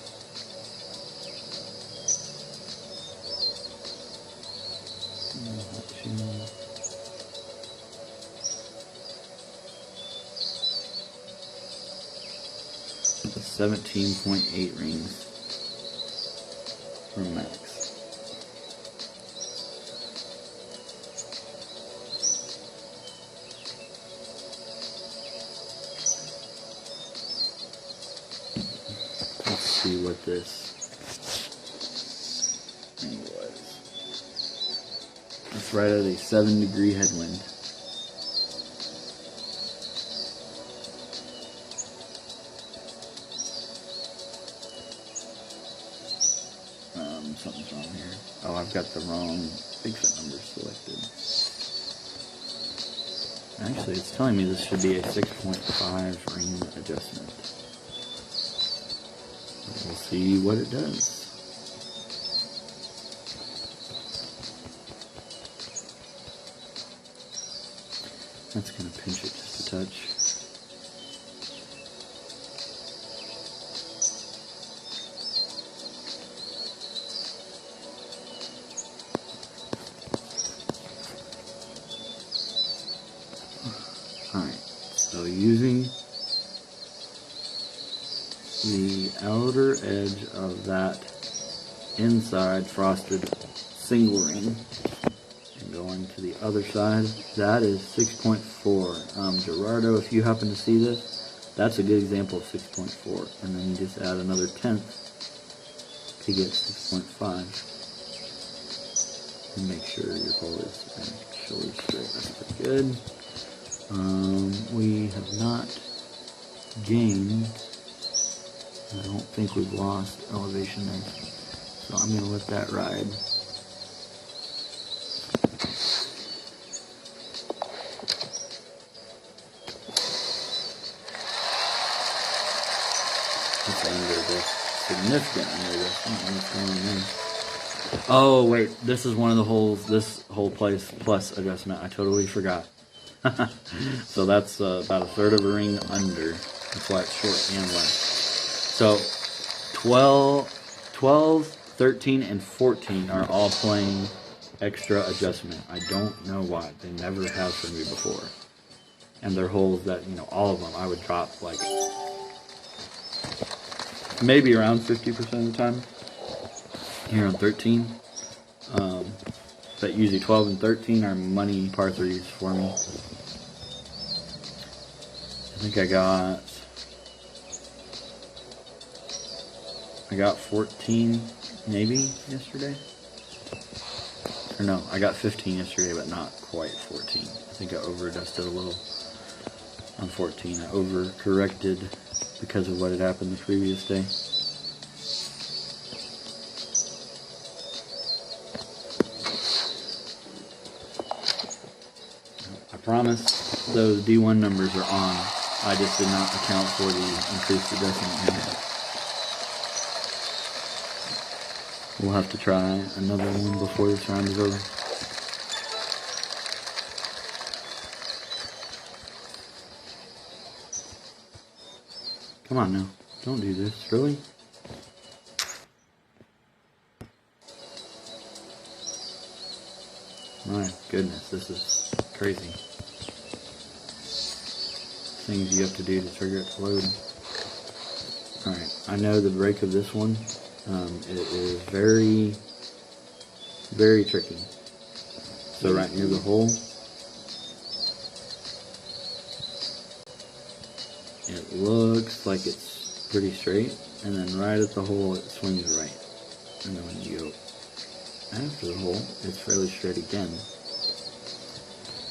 That's 17.8 rings from max. Let's see what this thing was. It's right at a 7-degree headwind. Something's wrong here. Oh, I've got the wrong Bigfoot number selected. Actually, it's telling me this should be a 6.5 ring adjustment. We'll see what it does. That's going to pinch it just a touch. Alright, so using the outer edge of that inside frosted single ring and going to the other side, that is 6.4. Gerardo, if you happen to see this, that's a good example of 6.4. And then you just add another tenth to get 6.5. And make sure your pole is actually straight. That's pretty good. We have not gained, I don't think we've lost elevation there, so I'm going to let that ride. It's under this, significant under this. I don't know what's going on there. Oh wait, this is one of the holes, this whole place plus adjustment, I totally forgot. So that's about a third of a ring under. That's why it's short and left. So 12, 13, and 14 are all playing extra adjustment. I don't know why. They never have for me before. And they're holes that, you know, all of them I would drop like maybe around 50% of the time here on 13. But usually 12 and 13 are money par 3s for me. I think I got 14 maybe yesterday. Or no, I got 15 yesterday, but not quite 14. I think I overdusted a little on 14. I overcorrected because of what had happened the previous day. I promise those D1 numbers are on. I just did not account for the increased adjustment here. We'll have to try another one before this round is over. Come on now, don't do this, really? My goodness, this is crazy. Things you have to do to trigger it to load. Alright, I know the break of this one. It is very, very tricky. So right near the hole, it looks like it's pretty straight, and then right at the hole it swings right. And then when you go after the hole, it's fairly straight again.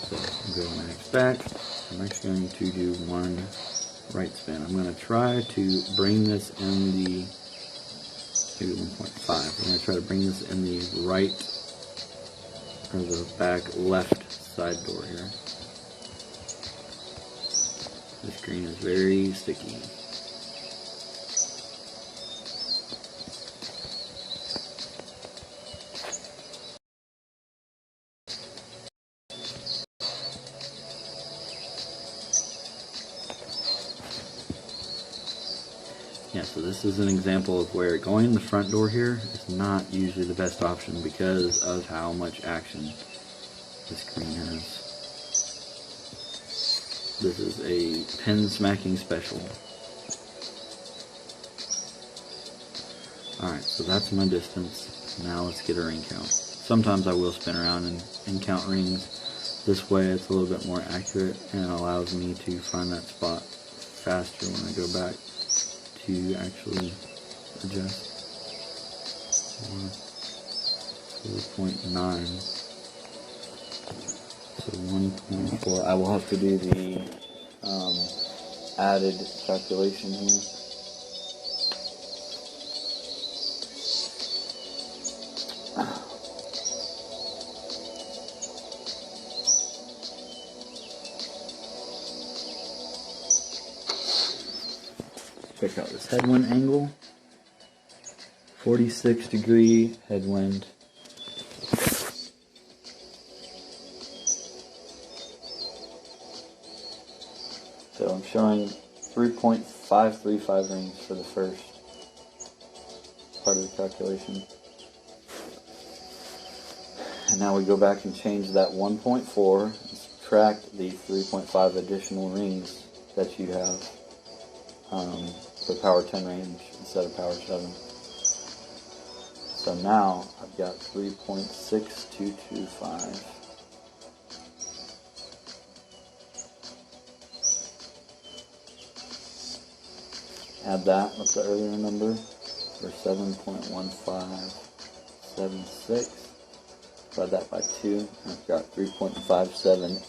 So I'll go max back. I'm actually going to do one right spin. I'm going to try to bring this in the maybe 1.5. I'm going to try to bring this in the right, or the back left side door here. This green is very sticky. Yeah, so this is an example of where going in the front door here is not usually the best option because of how much action this green has. This is a pin smacking special. Alright, so that's my distance. Now let's get a ring count. Sometimes I will spin around and count rings. This way it's a little bit more accurate and allows me to find that spot faster when I go back to actually adjust. 4.9. So 1.4. I will have to do the added calculation here. Check out this headwind angle. 46-degree headwind. So I'm showing 3.535 rings for the first part of the calculation. And now we go back and change that 1.4 and subtract the 3.5 additional rings that you have for power 10 range instead of power 7. So now I've got 3.6225. Add that with the earlier number for 7.1576. Divide that by 2, and I've got 3.579.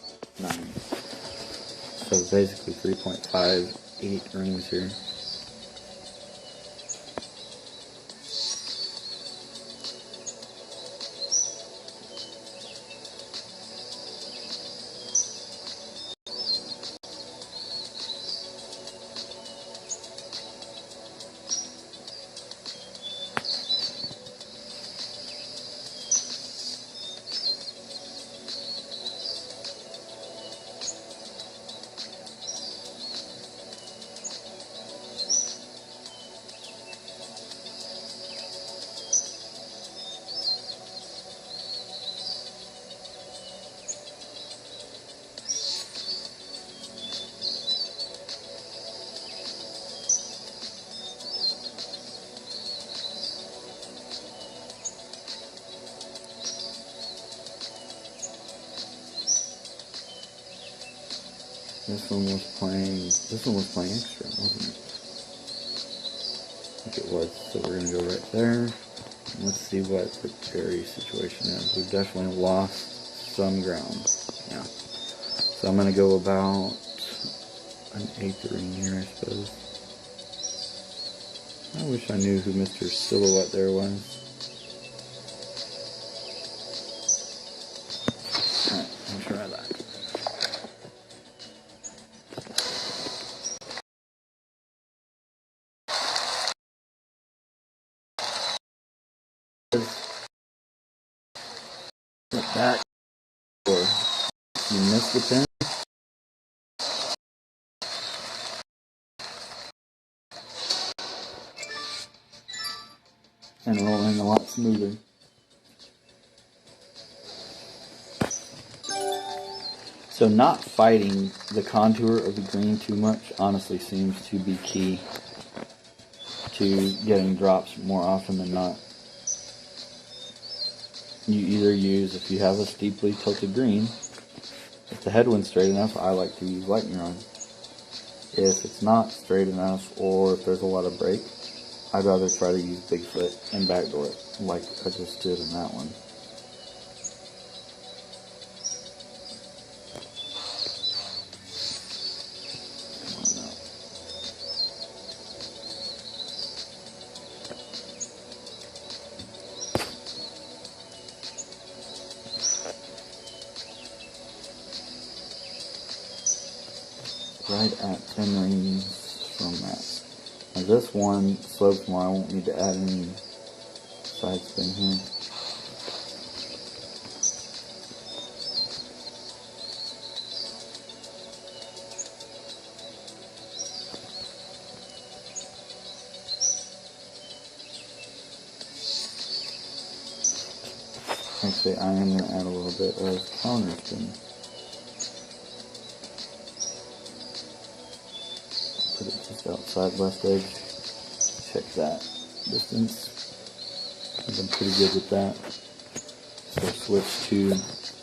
So basically 3.58 rings here. This one was playing extra, wasn't it? I think it was. So we're gonna go right there. Let's see what the berry situation is. We've definitely lost some ground. Yeah. So I'm gonna go about an eighth ring here, I suppose. I wish I knew who Mr. Silhouette there was. Alright, I'll try that. Back, or you missed the pin. And rolling a lot smoother. So not fighting the contour of the green too much honestly seems to be key to getting drops more often than not. You either use, if you have a steeply tilted green, if the headwind's straight enough, I like to use light neuron. If it's not straight enough, or if there's a lot of break, I'd rather try to use Bigfoot and backdoor it, like I just did in that one. Right at 10 rings from that. Now this one slopes more, I won't need to add any side spin here. Actually, I am going to add a little bit of counter spin. Put it just outside left edge. Check that distance. I think I'm pretty good with that. So switch to,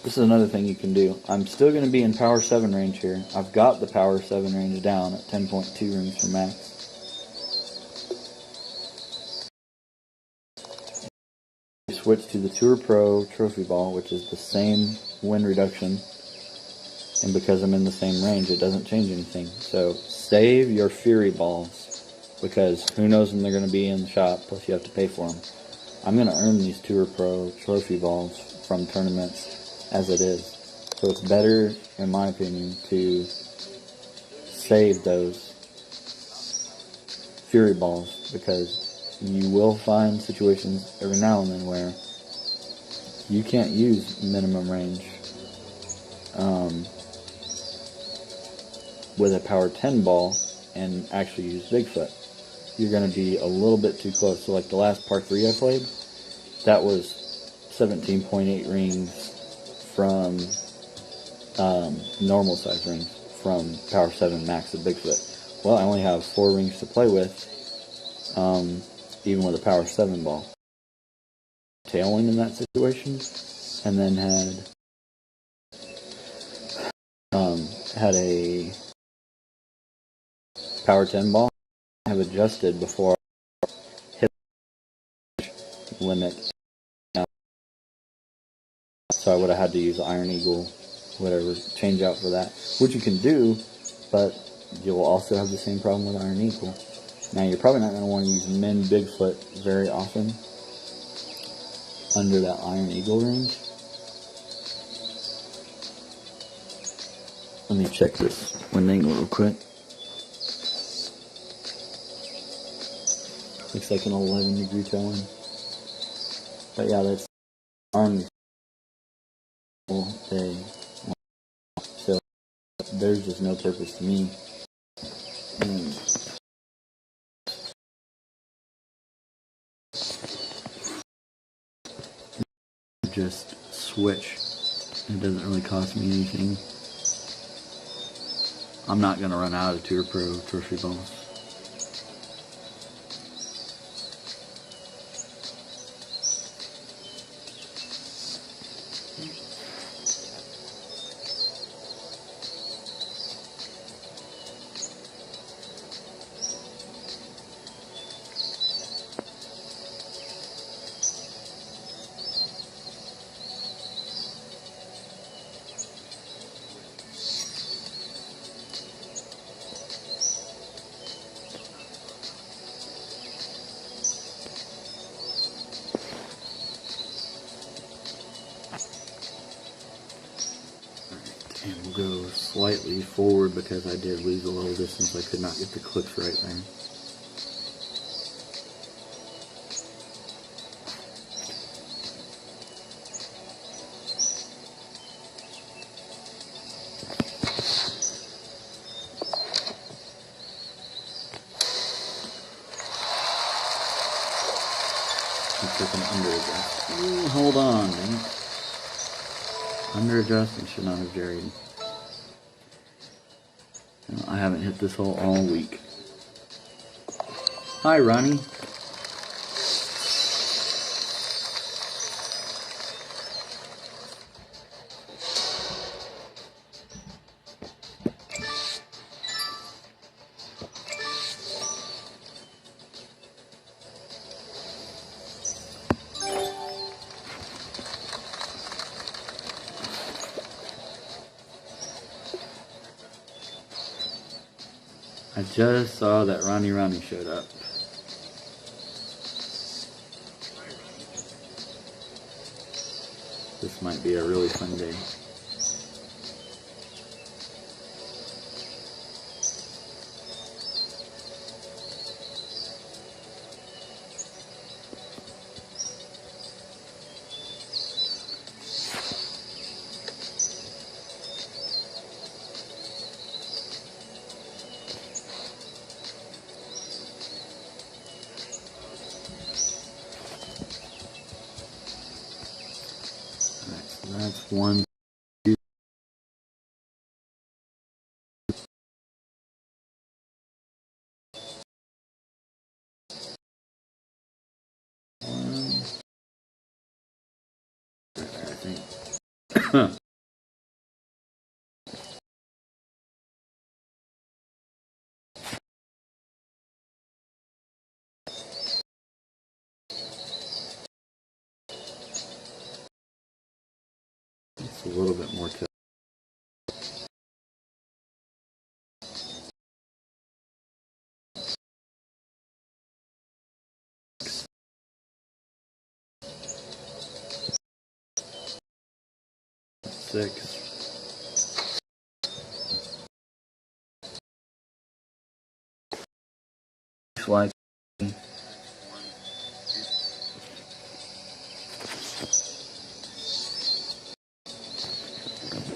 this is another thing you can do. I'm still going to be in power 7 range here. I've got the power 7 range down at 10.2 rings for max. Switch to the Tour Pro Trophy Ball, which is the same wind reduction, and because I'm in the same range, it doesn't change anything. So save your Fury balls, because who knows when they're going to be in the shop, plus you have to pay for them. I'm going to earn these Tour Pro Trophy balls from tournaments as it is. So it's better, in my opinion, to save those Fury balls, because you will find situations every now and then where you can't use minimum range with a power 10 ball and actually use Bigfoot. You're going to be a little bit too close. So like the last par 3 I played, that was 17.8 rings from normal size rings from power 7 max of Bigfoot. Well, I only have 4 rings to play with, even with a power 7 ball. Tailwind in that situation, and then had a power 10 ball. I have adjusted before I hit the limit, so I would have had to use Iron Eagle, whatever, change out for that, which you can do, but you'll also have the same problem with Iron Eagle. Now you're probably not going to want to use Min Bigfoot very often under that Iron Eagle range. Let me check this wind angle real quick. Looks like an 11-degree tailwind. But yeah, that's arm all day. So there's just no purpose to me. Just switch. It doesn't really cost me anything. I'm not going to run out of Tour Pro Trophy balls. And we'll go slightly forward because I did lose a little distance. I could not get the clicks right there. Took an under adjust. Hold on, dang it. Under adjust and should not have jerried. I haven't hit this hole all week. Hi, Ronnie. I just saw that Ronnie showed up. This might be a really fun day. That's one, two. One. Right there, I think. It's a little bit more tilt. Six. Slide.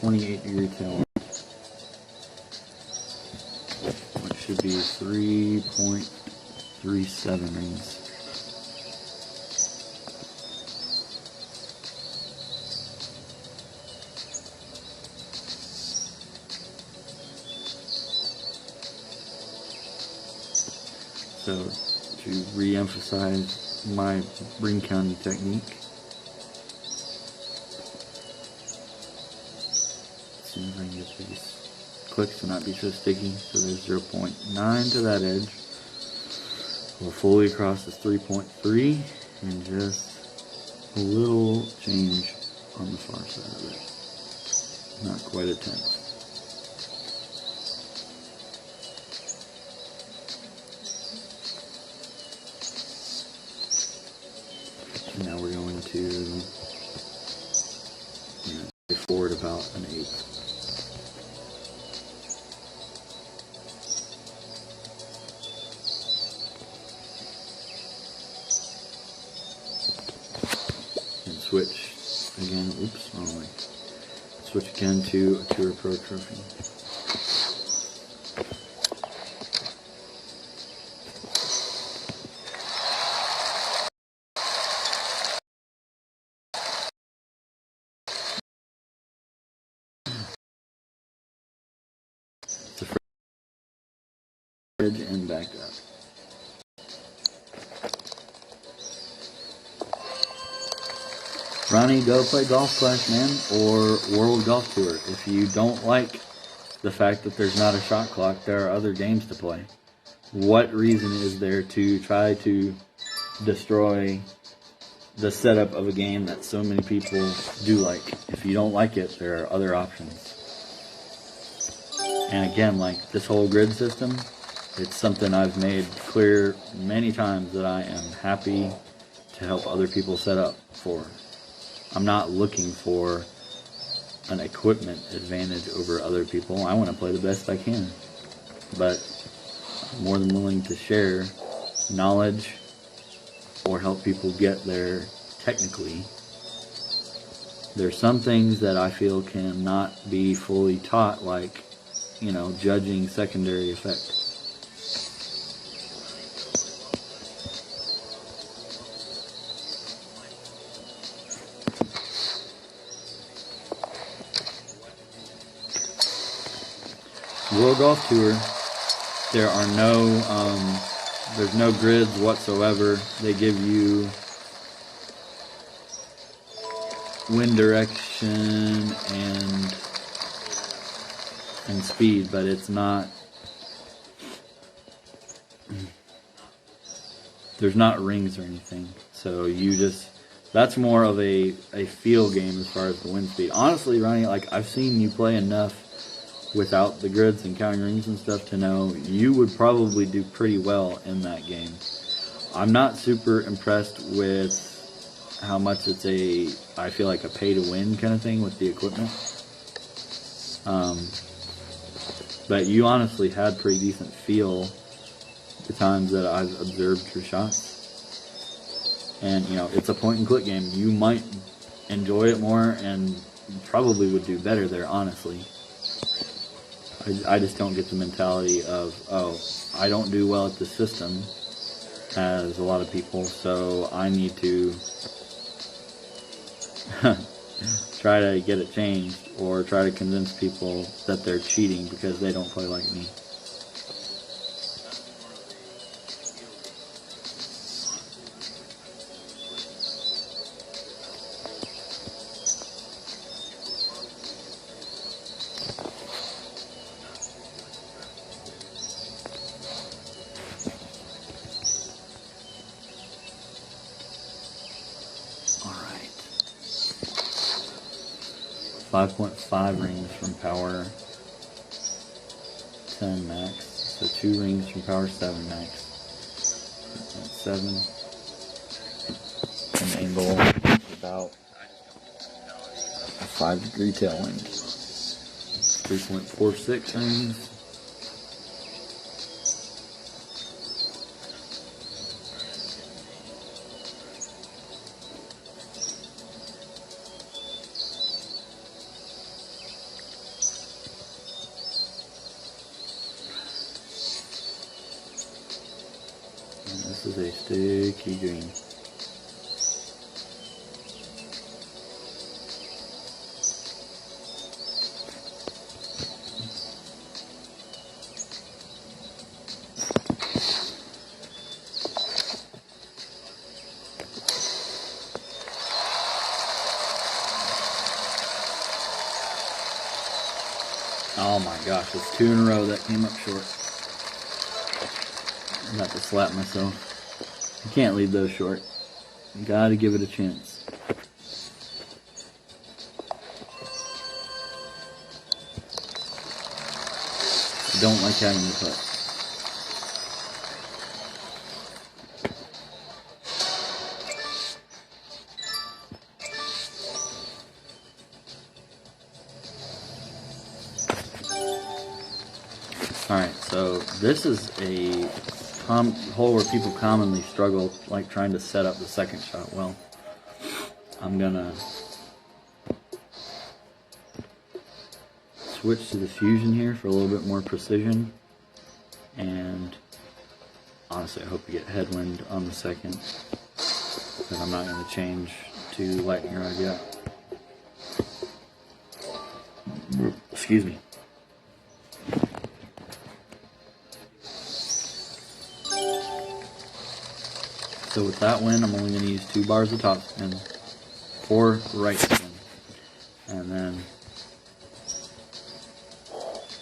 28-degree tail, which should be 3.37 rings. So, to re-emphasize my ring counting technique, as soon as I can get these clicks to not be so sticky, so there's 0.9 to that edge. We'll fully across is 3.3, and just a little change on the far side of it. Not quite a tenth. Now we're going to forward about an eighth. And switch again, oops, wrong way. Switch again to a Tour Pro trophy. And back up. Ronnie, go play Golf Clash, man, or World Golf Tour. If you don't like the fact that there's not a shot clock, there are other games to play. What reason is there to try to destroy the setup of a game that so many people do like? If you don't like it, there are other options. And again, like this whole grid system, it's something I've made clear many times that I am happy to help other people set up for. I'm not looking for an equipment advantage over other people. I want to play the best I can, but I'm more than willing to share knowledge or help people get there technically. There's some things that I feel cannot be fully taught, like, judging secondary effect. World Golf Tour, there are there's no grids whatsoever. They give you wind direction and speed, but it's not, there's not rings or anything. So that's more of a feel game as far as the wind speed. Honestly, Ronnie, I've seen you play enough without the grids and counting rings and stuff to know you would probably do pretty well in that game. I'm not super impressed with how much it's I feel like a pay to win kind of thing with the equipment. But you honestly had pretty decent feel the times that I've observed your shots. And, it's a point and click game. You might enjoy it more and probably would do better there, honestly. I just don't get the mentality of, I don't do well at the system, as a lot of people, so I need to try to get it changed, or try to convince people that they're cheating because they don't play like me. Alright. 5.5 rings from power 10 max. So 2 rings from power 7 max. 7. An angle about a 5-degree tailwind. 3.46 rings. This is a sticky green. Oh my gosh, it's 2 in a row that came up short. I'm about to slap myself. You can't leave those short. You gotta give it a chance. I don't like having the putt. Alright, so this is a hole where people commonly struggle, like trying to set up the second shot well. I'm gonna switch to the fusion here for a little bit more precision, and honestly I hope you get headwind on the second, but I'm not going to change to lightning rod yet. Excuse me. So with that wind, I'm only going to use 2 bars of top spin, 4 right spin, and then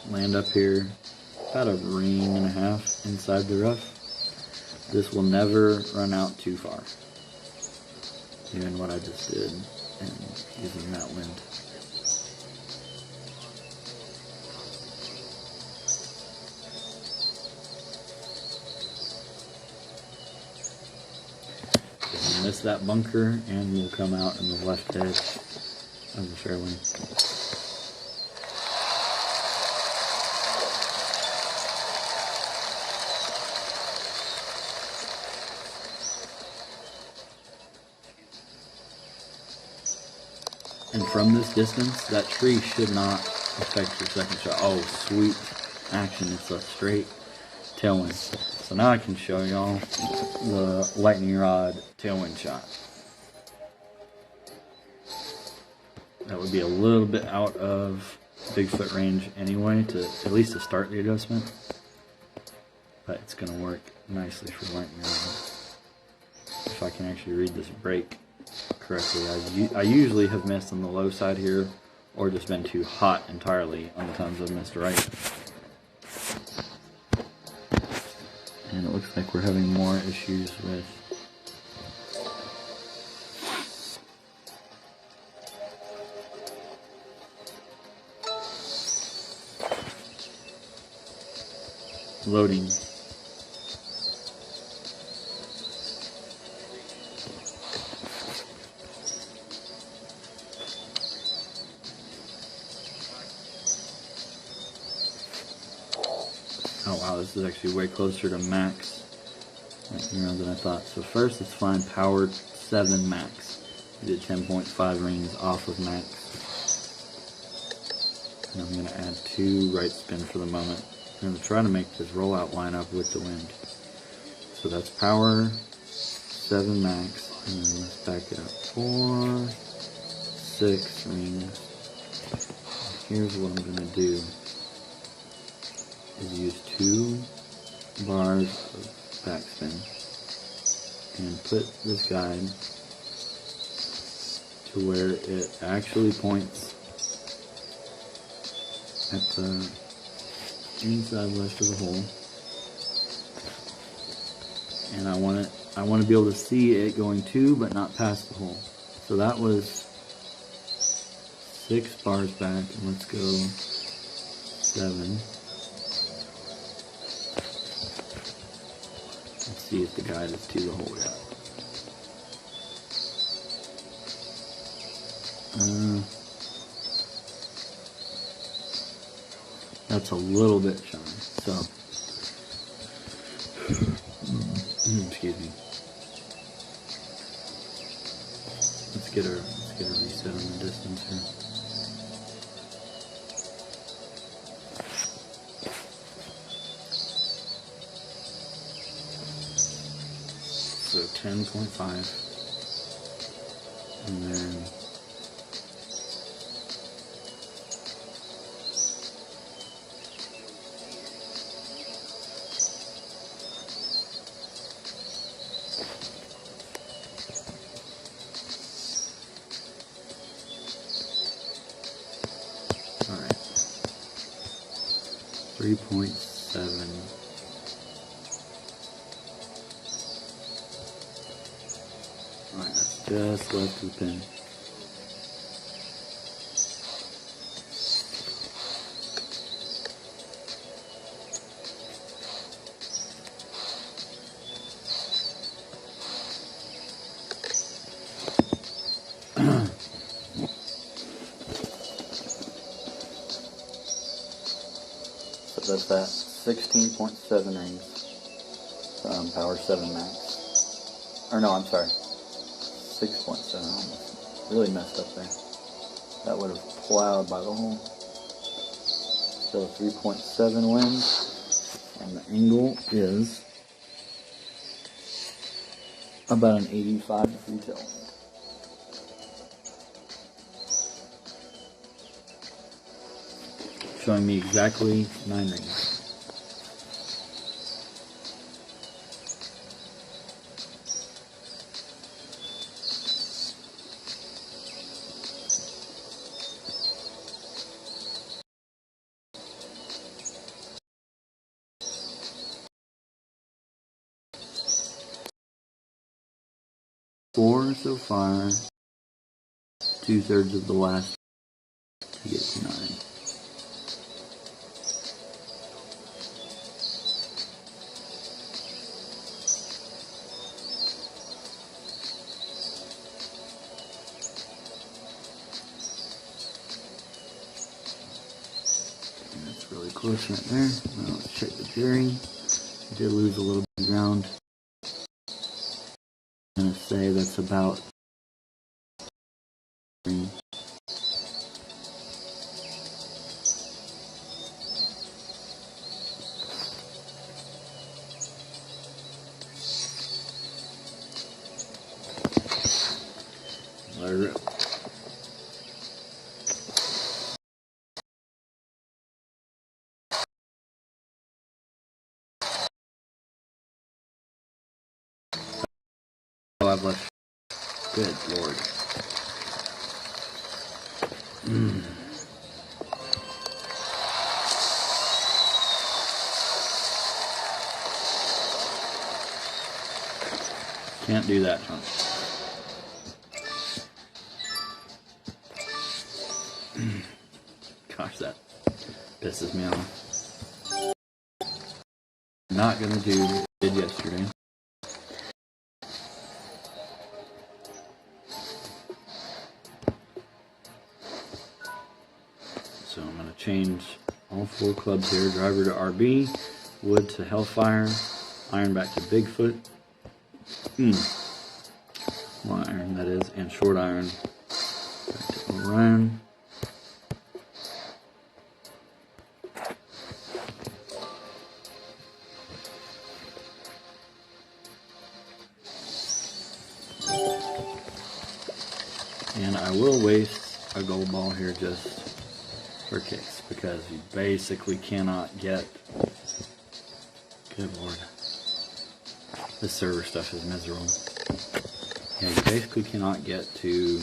land up here about a ring and a half inside the rough. This will never run out too far, doing what I just did and using that wind. Miss that bunker and we'll come out in the left edge of the fairway. And from this distance, that tree should not affect your second shot. Oh, sweet action. It's a straight tailwind. So now I can show y'all the lightning rod tailwind shot. That would be a little bit out of Bigfoot range anyway, at least to start the adjustment. But it's going to work nicely for lightning rod. If I can actually read this break correctly. I usually have missed on the low side here, or just been too hot entirely on the times I've missed right. And it looks like we're having more issues with loading. Oh wow, this is actually way closer to max than I thought. So first, let's find power 7 max. We did 10.5 rings off of max. And I'm going to add 2 right spin for the moment. I'm going to try to make this rollout line up with the wind. So that's power 7 max. And then let's back it up. 4, 6 rings. And here's what I'm going to do. Is use 2 bars of backspin and put this guide to where it actually points at the inside west of the hole, and I want to be able to see it going to but not past the hole. So that was 6 bars back, and let's go 7. Let's see if the guide is to the hole yet. That's a little bit shy. So, excuse me. Let's get a reset on the distance here. So 10.5, and then all right, 3.7. Alright, that's just left of the pin. So that's that 16.7 rings, power 7 max. Or no, I'm sorry. 6.7, almost really messed up there. That would have plowed by the hole. So 3.7 wind, and the angle is about an 85 degree tailwind. Showing me exactly 9 rings. Four so far, 2/3 of the last to get to 9. And that's really close right there. Now let's check the bearing. I did lose a little bit of ground. I'm going to say that's about have left. Good Lord. Can't do that, John. Gosh, that pisses me off. Not gonna do what I did yesterday. So I'm gonna change all 4 clubs here. Driver to RB, wood to Hellfire, iron back to Bigfoot. Long iron, that is, and short iron back to Orion. And I will waste a gold ball here just for kicks, because you basically cannot get, good Lord, this server stuff is miserable. Yeah, you basically cannot get to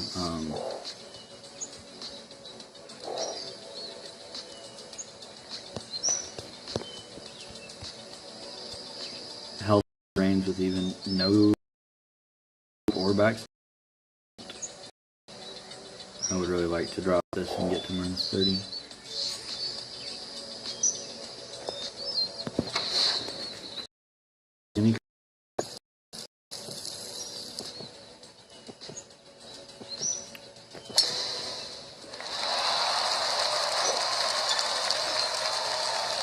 health range with even no ore backs. I would really like to drop this and get to minus 30.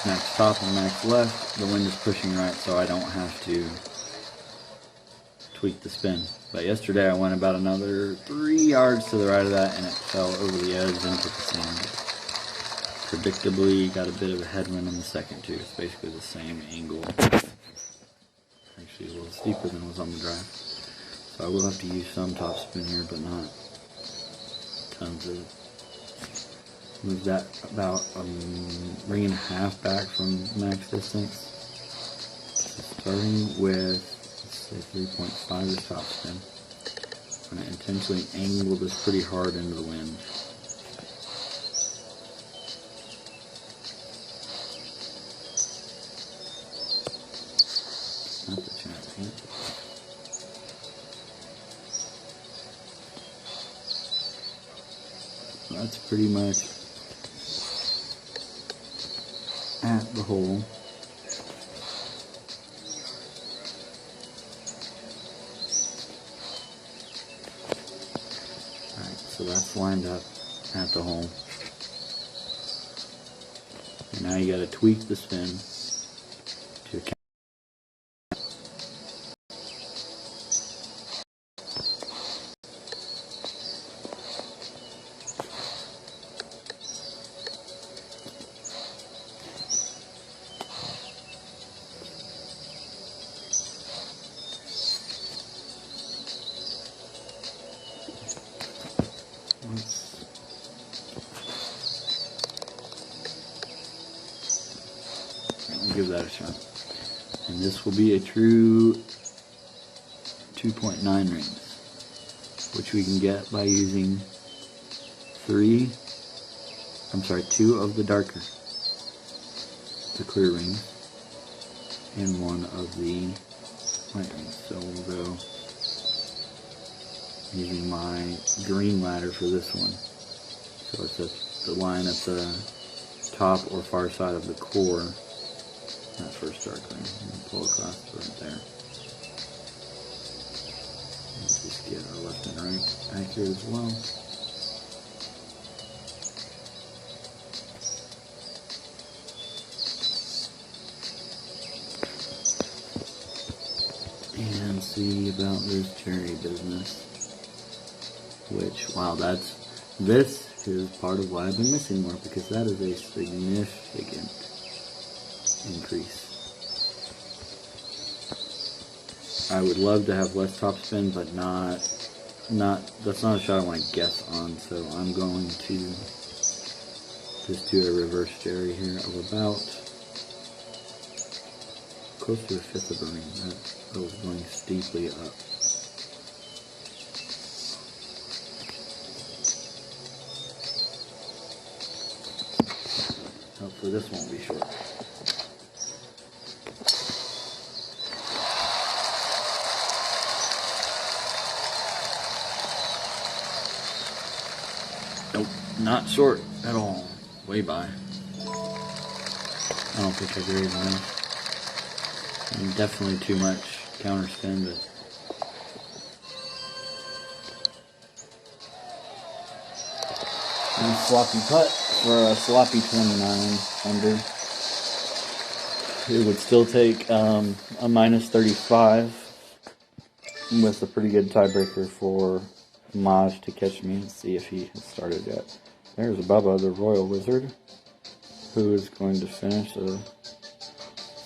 Max top and max left. The wind is pushing right, so I don't have to tweak the spin. But yesterday I went about another 3 yards to the right of that, and it fell over the edge into the sand. Predictably, got a bit of a headwind in the second too. It's basically the same angle. Actually, a little steeper than was on the drive. So I will have to use some top spin here, but not tons of it. Move that about a ring and a half back from max distance. So starting with, let's say 3.5 is top spin. I'm going to intentionally angle this pretty hard into the wind. Not the champion. So that's pretty much at the hole. Alright, so that's lined up at the hole. And now you gotta tweak the spin to account. Give that a shot. And this will be a true 2.9 rings, which we can get by using 2 of the darker, the clear rings, and 1 of the white rings. So we'll go using my green ladder for this one. So it's at the line at the top or far side of the core. That first dark ring. Pull across right there. Let's just get our left and right accurate as well. And see about this cherry business. Which, wow, this is part of why I've been missing more, because that is a significant increase. I would love to have less top spin, but that's not a shot I want to guess on, so I'm going to just do a reverse cherry here of about close to 1/5 of a ring. That was going steeply up. Hopefully this won't be short. Nope, not short at all. Way by. I don't think I agree with that. And definitely too much counterspin, but and sloppy putt for a sloppy 29 under. It would still take a minus 35 with a pretty good tiebreaker for Maj to catch me and see if he has started yet. There's Bubba, the Royal Wizard, who is going to finish a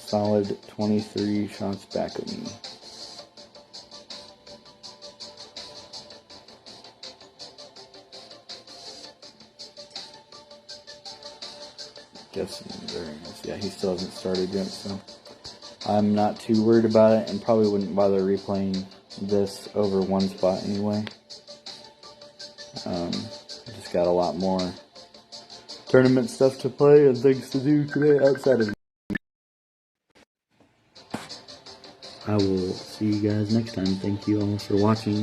solid 23 shots back of me. Guessing very nice. Yeah, he still hasn't started yet, so I'm not too worried about it, and probably wouldn't bother replaying this over one spot anyway. Just got a lot more tournament stuff to play and things to do today outside of. I will see you guys next time. Thank you all for watching.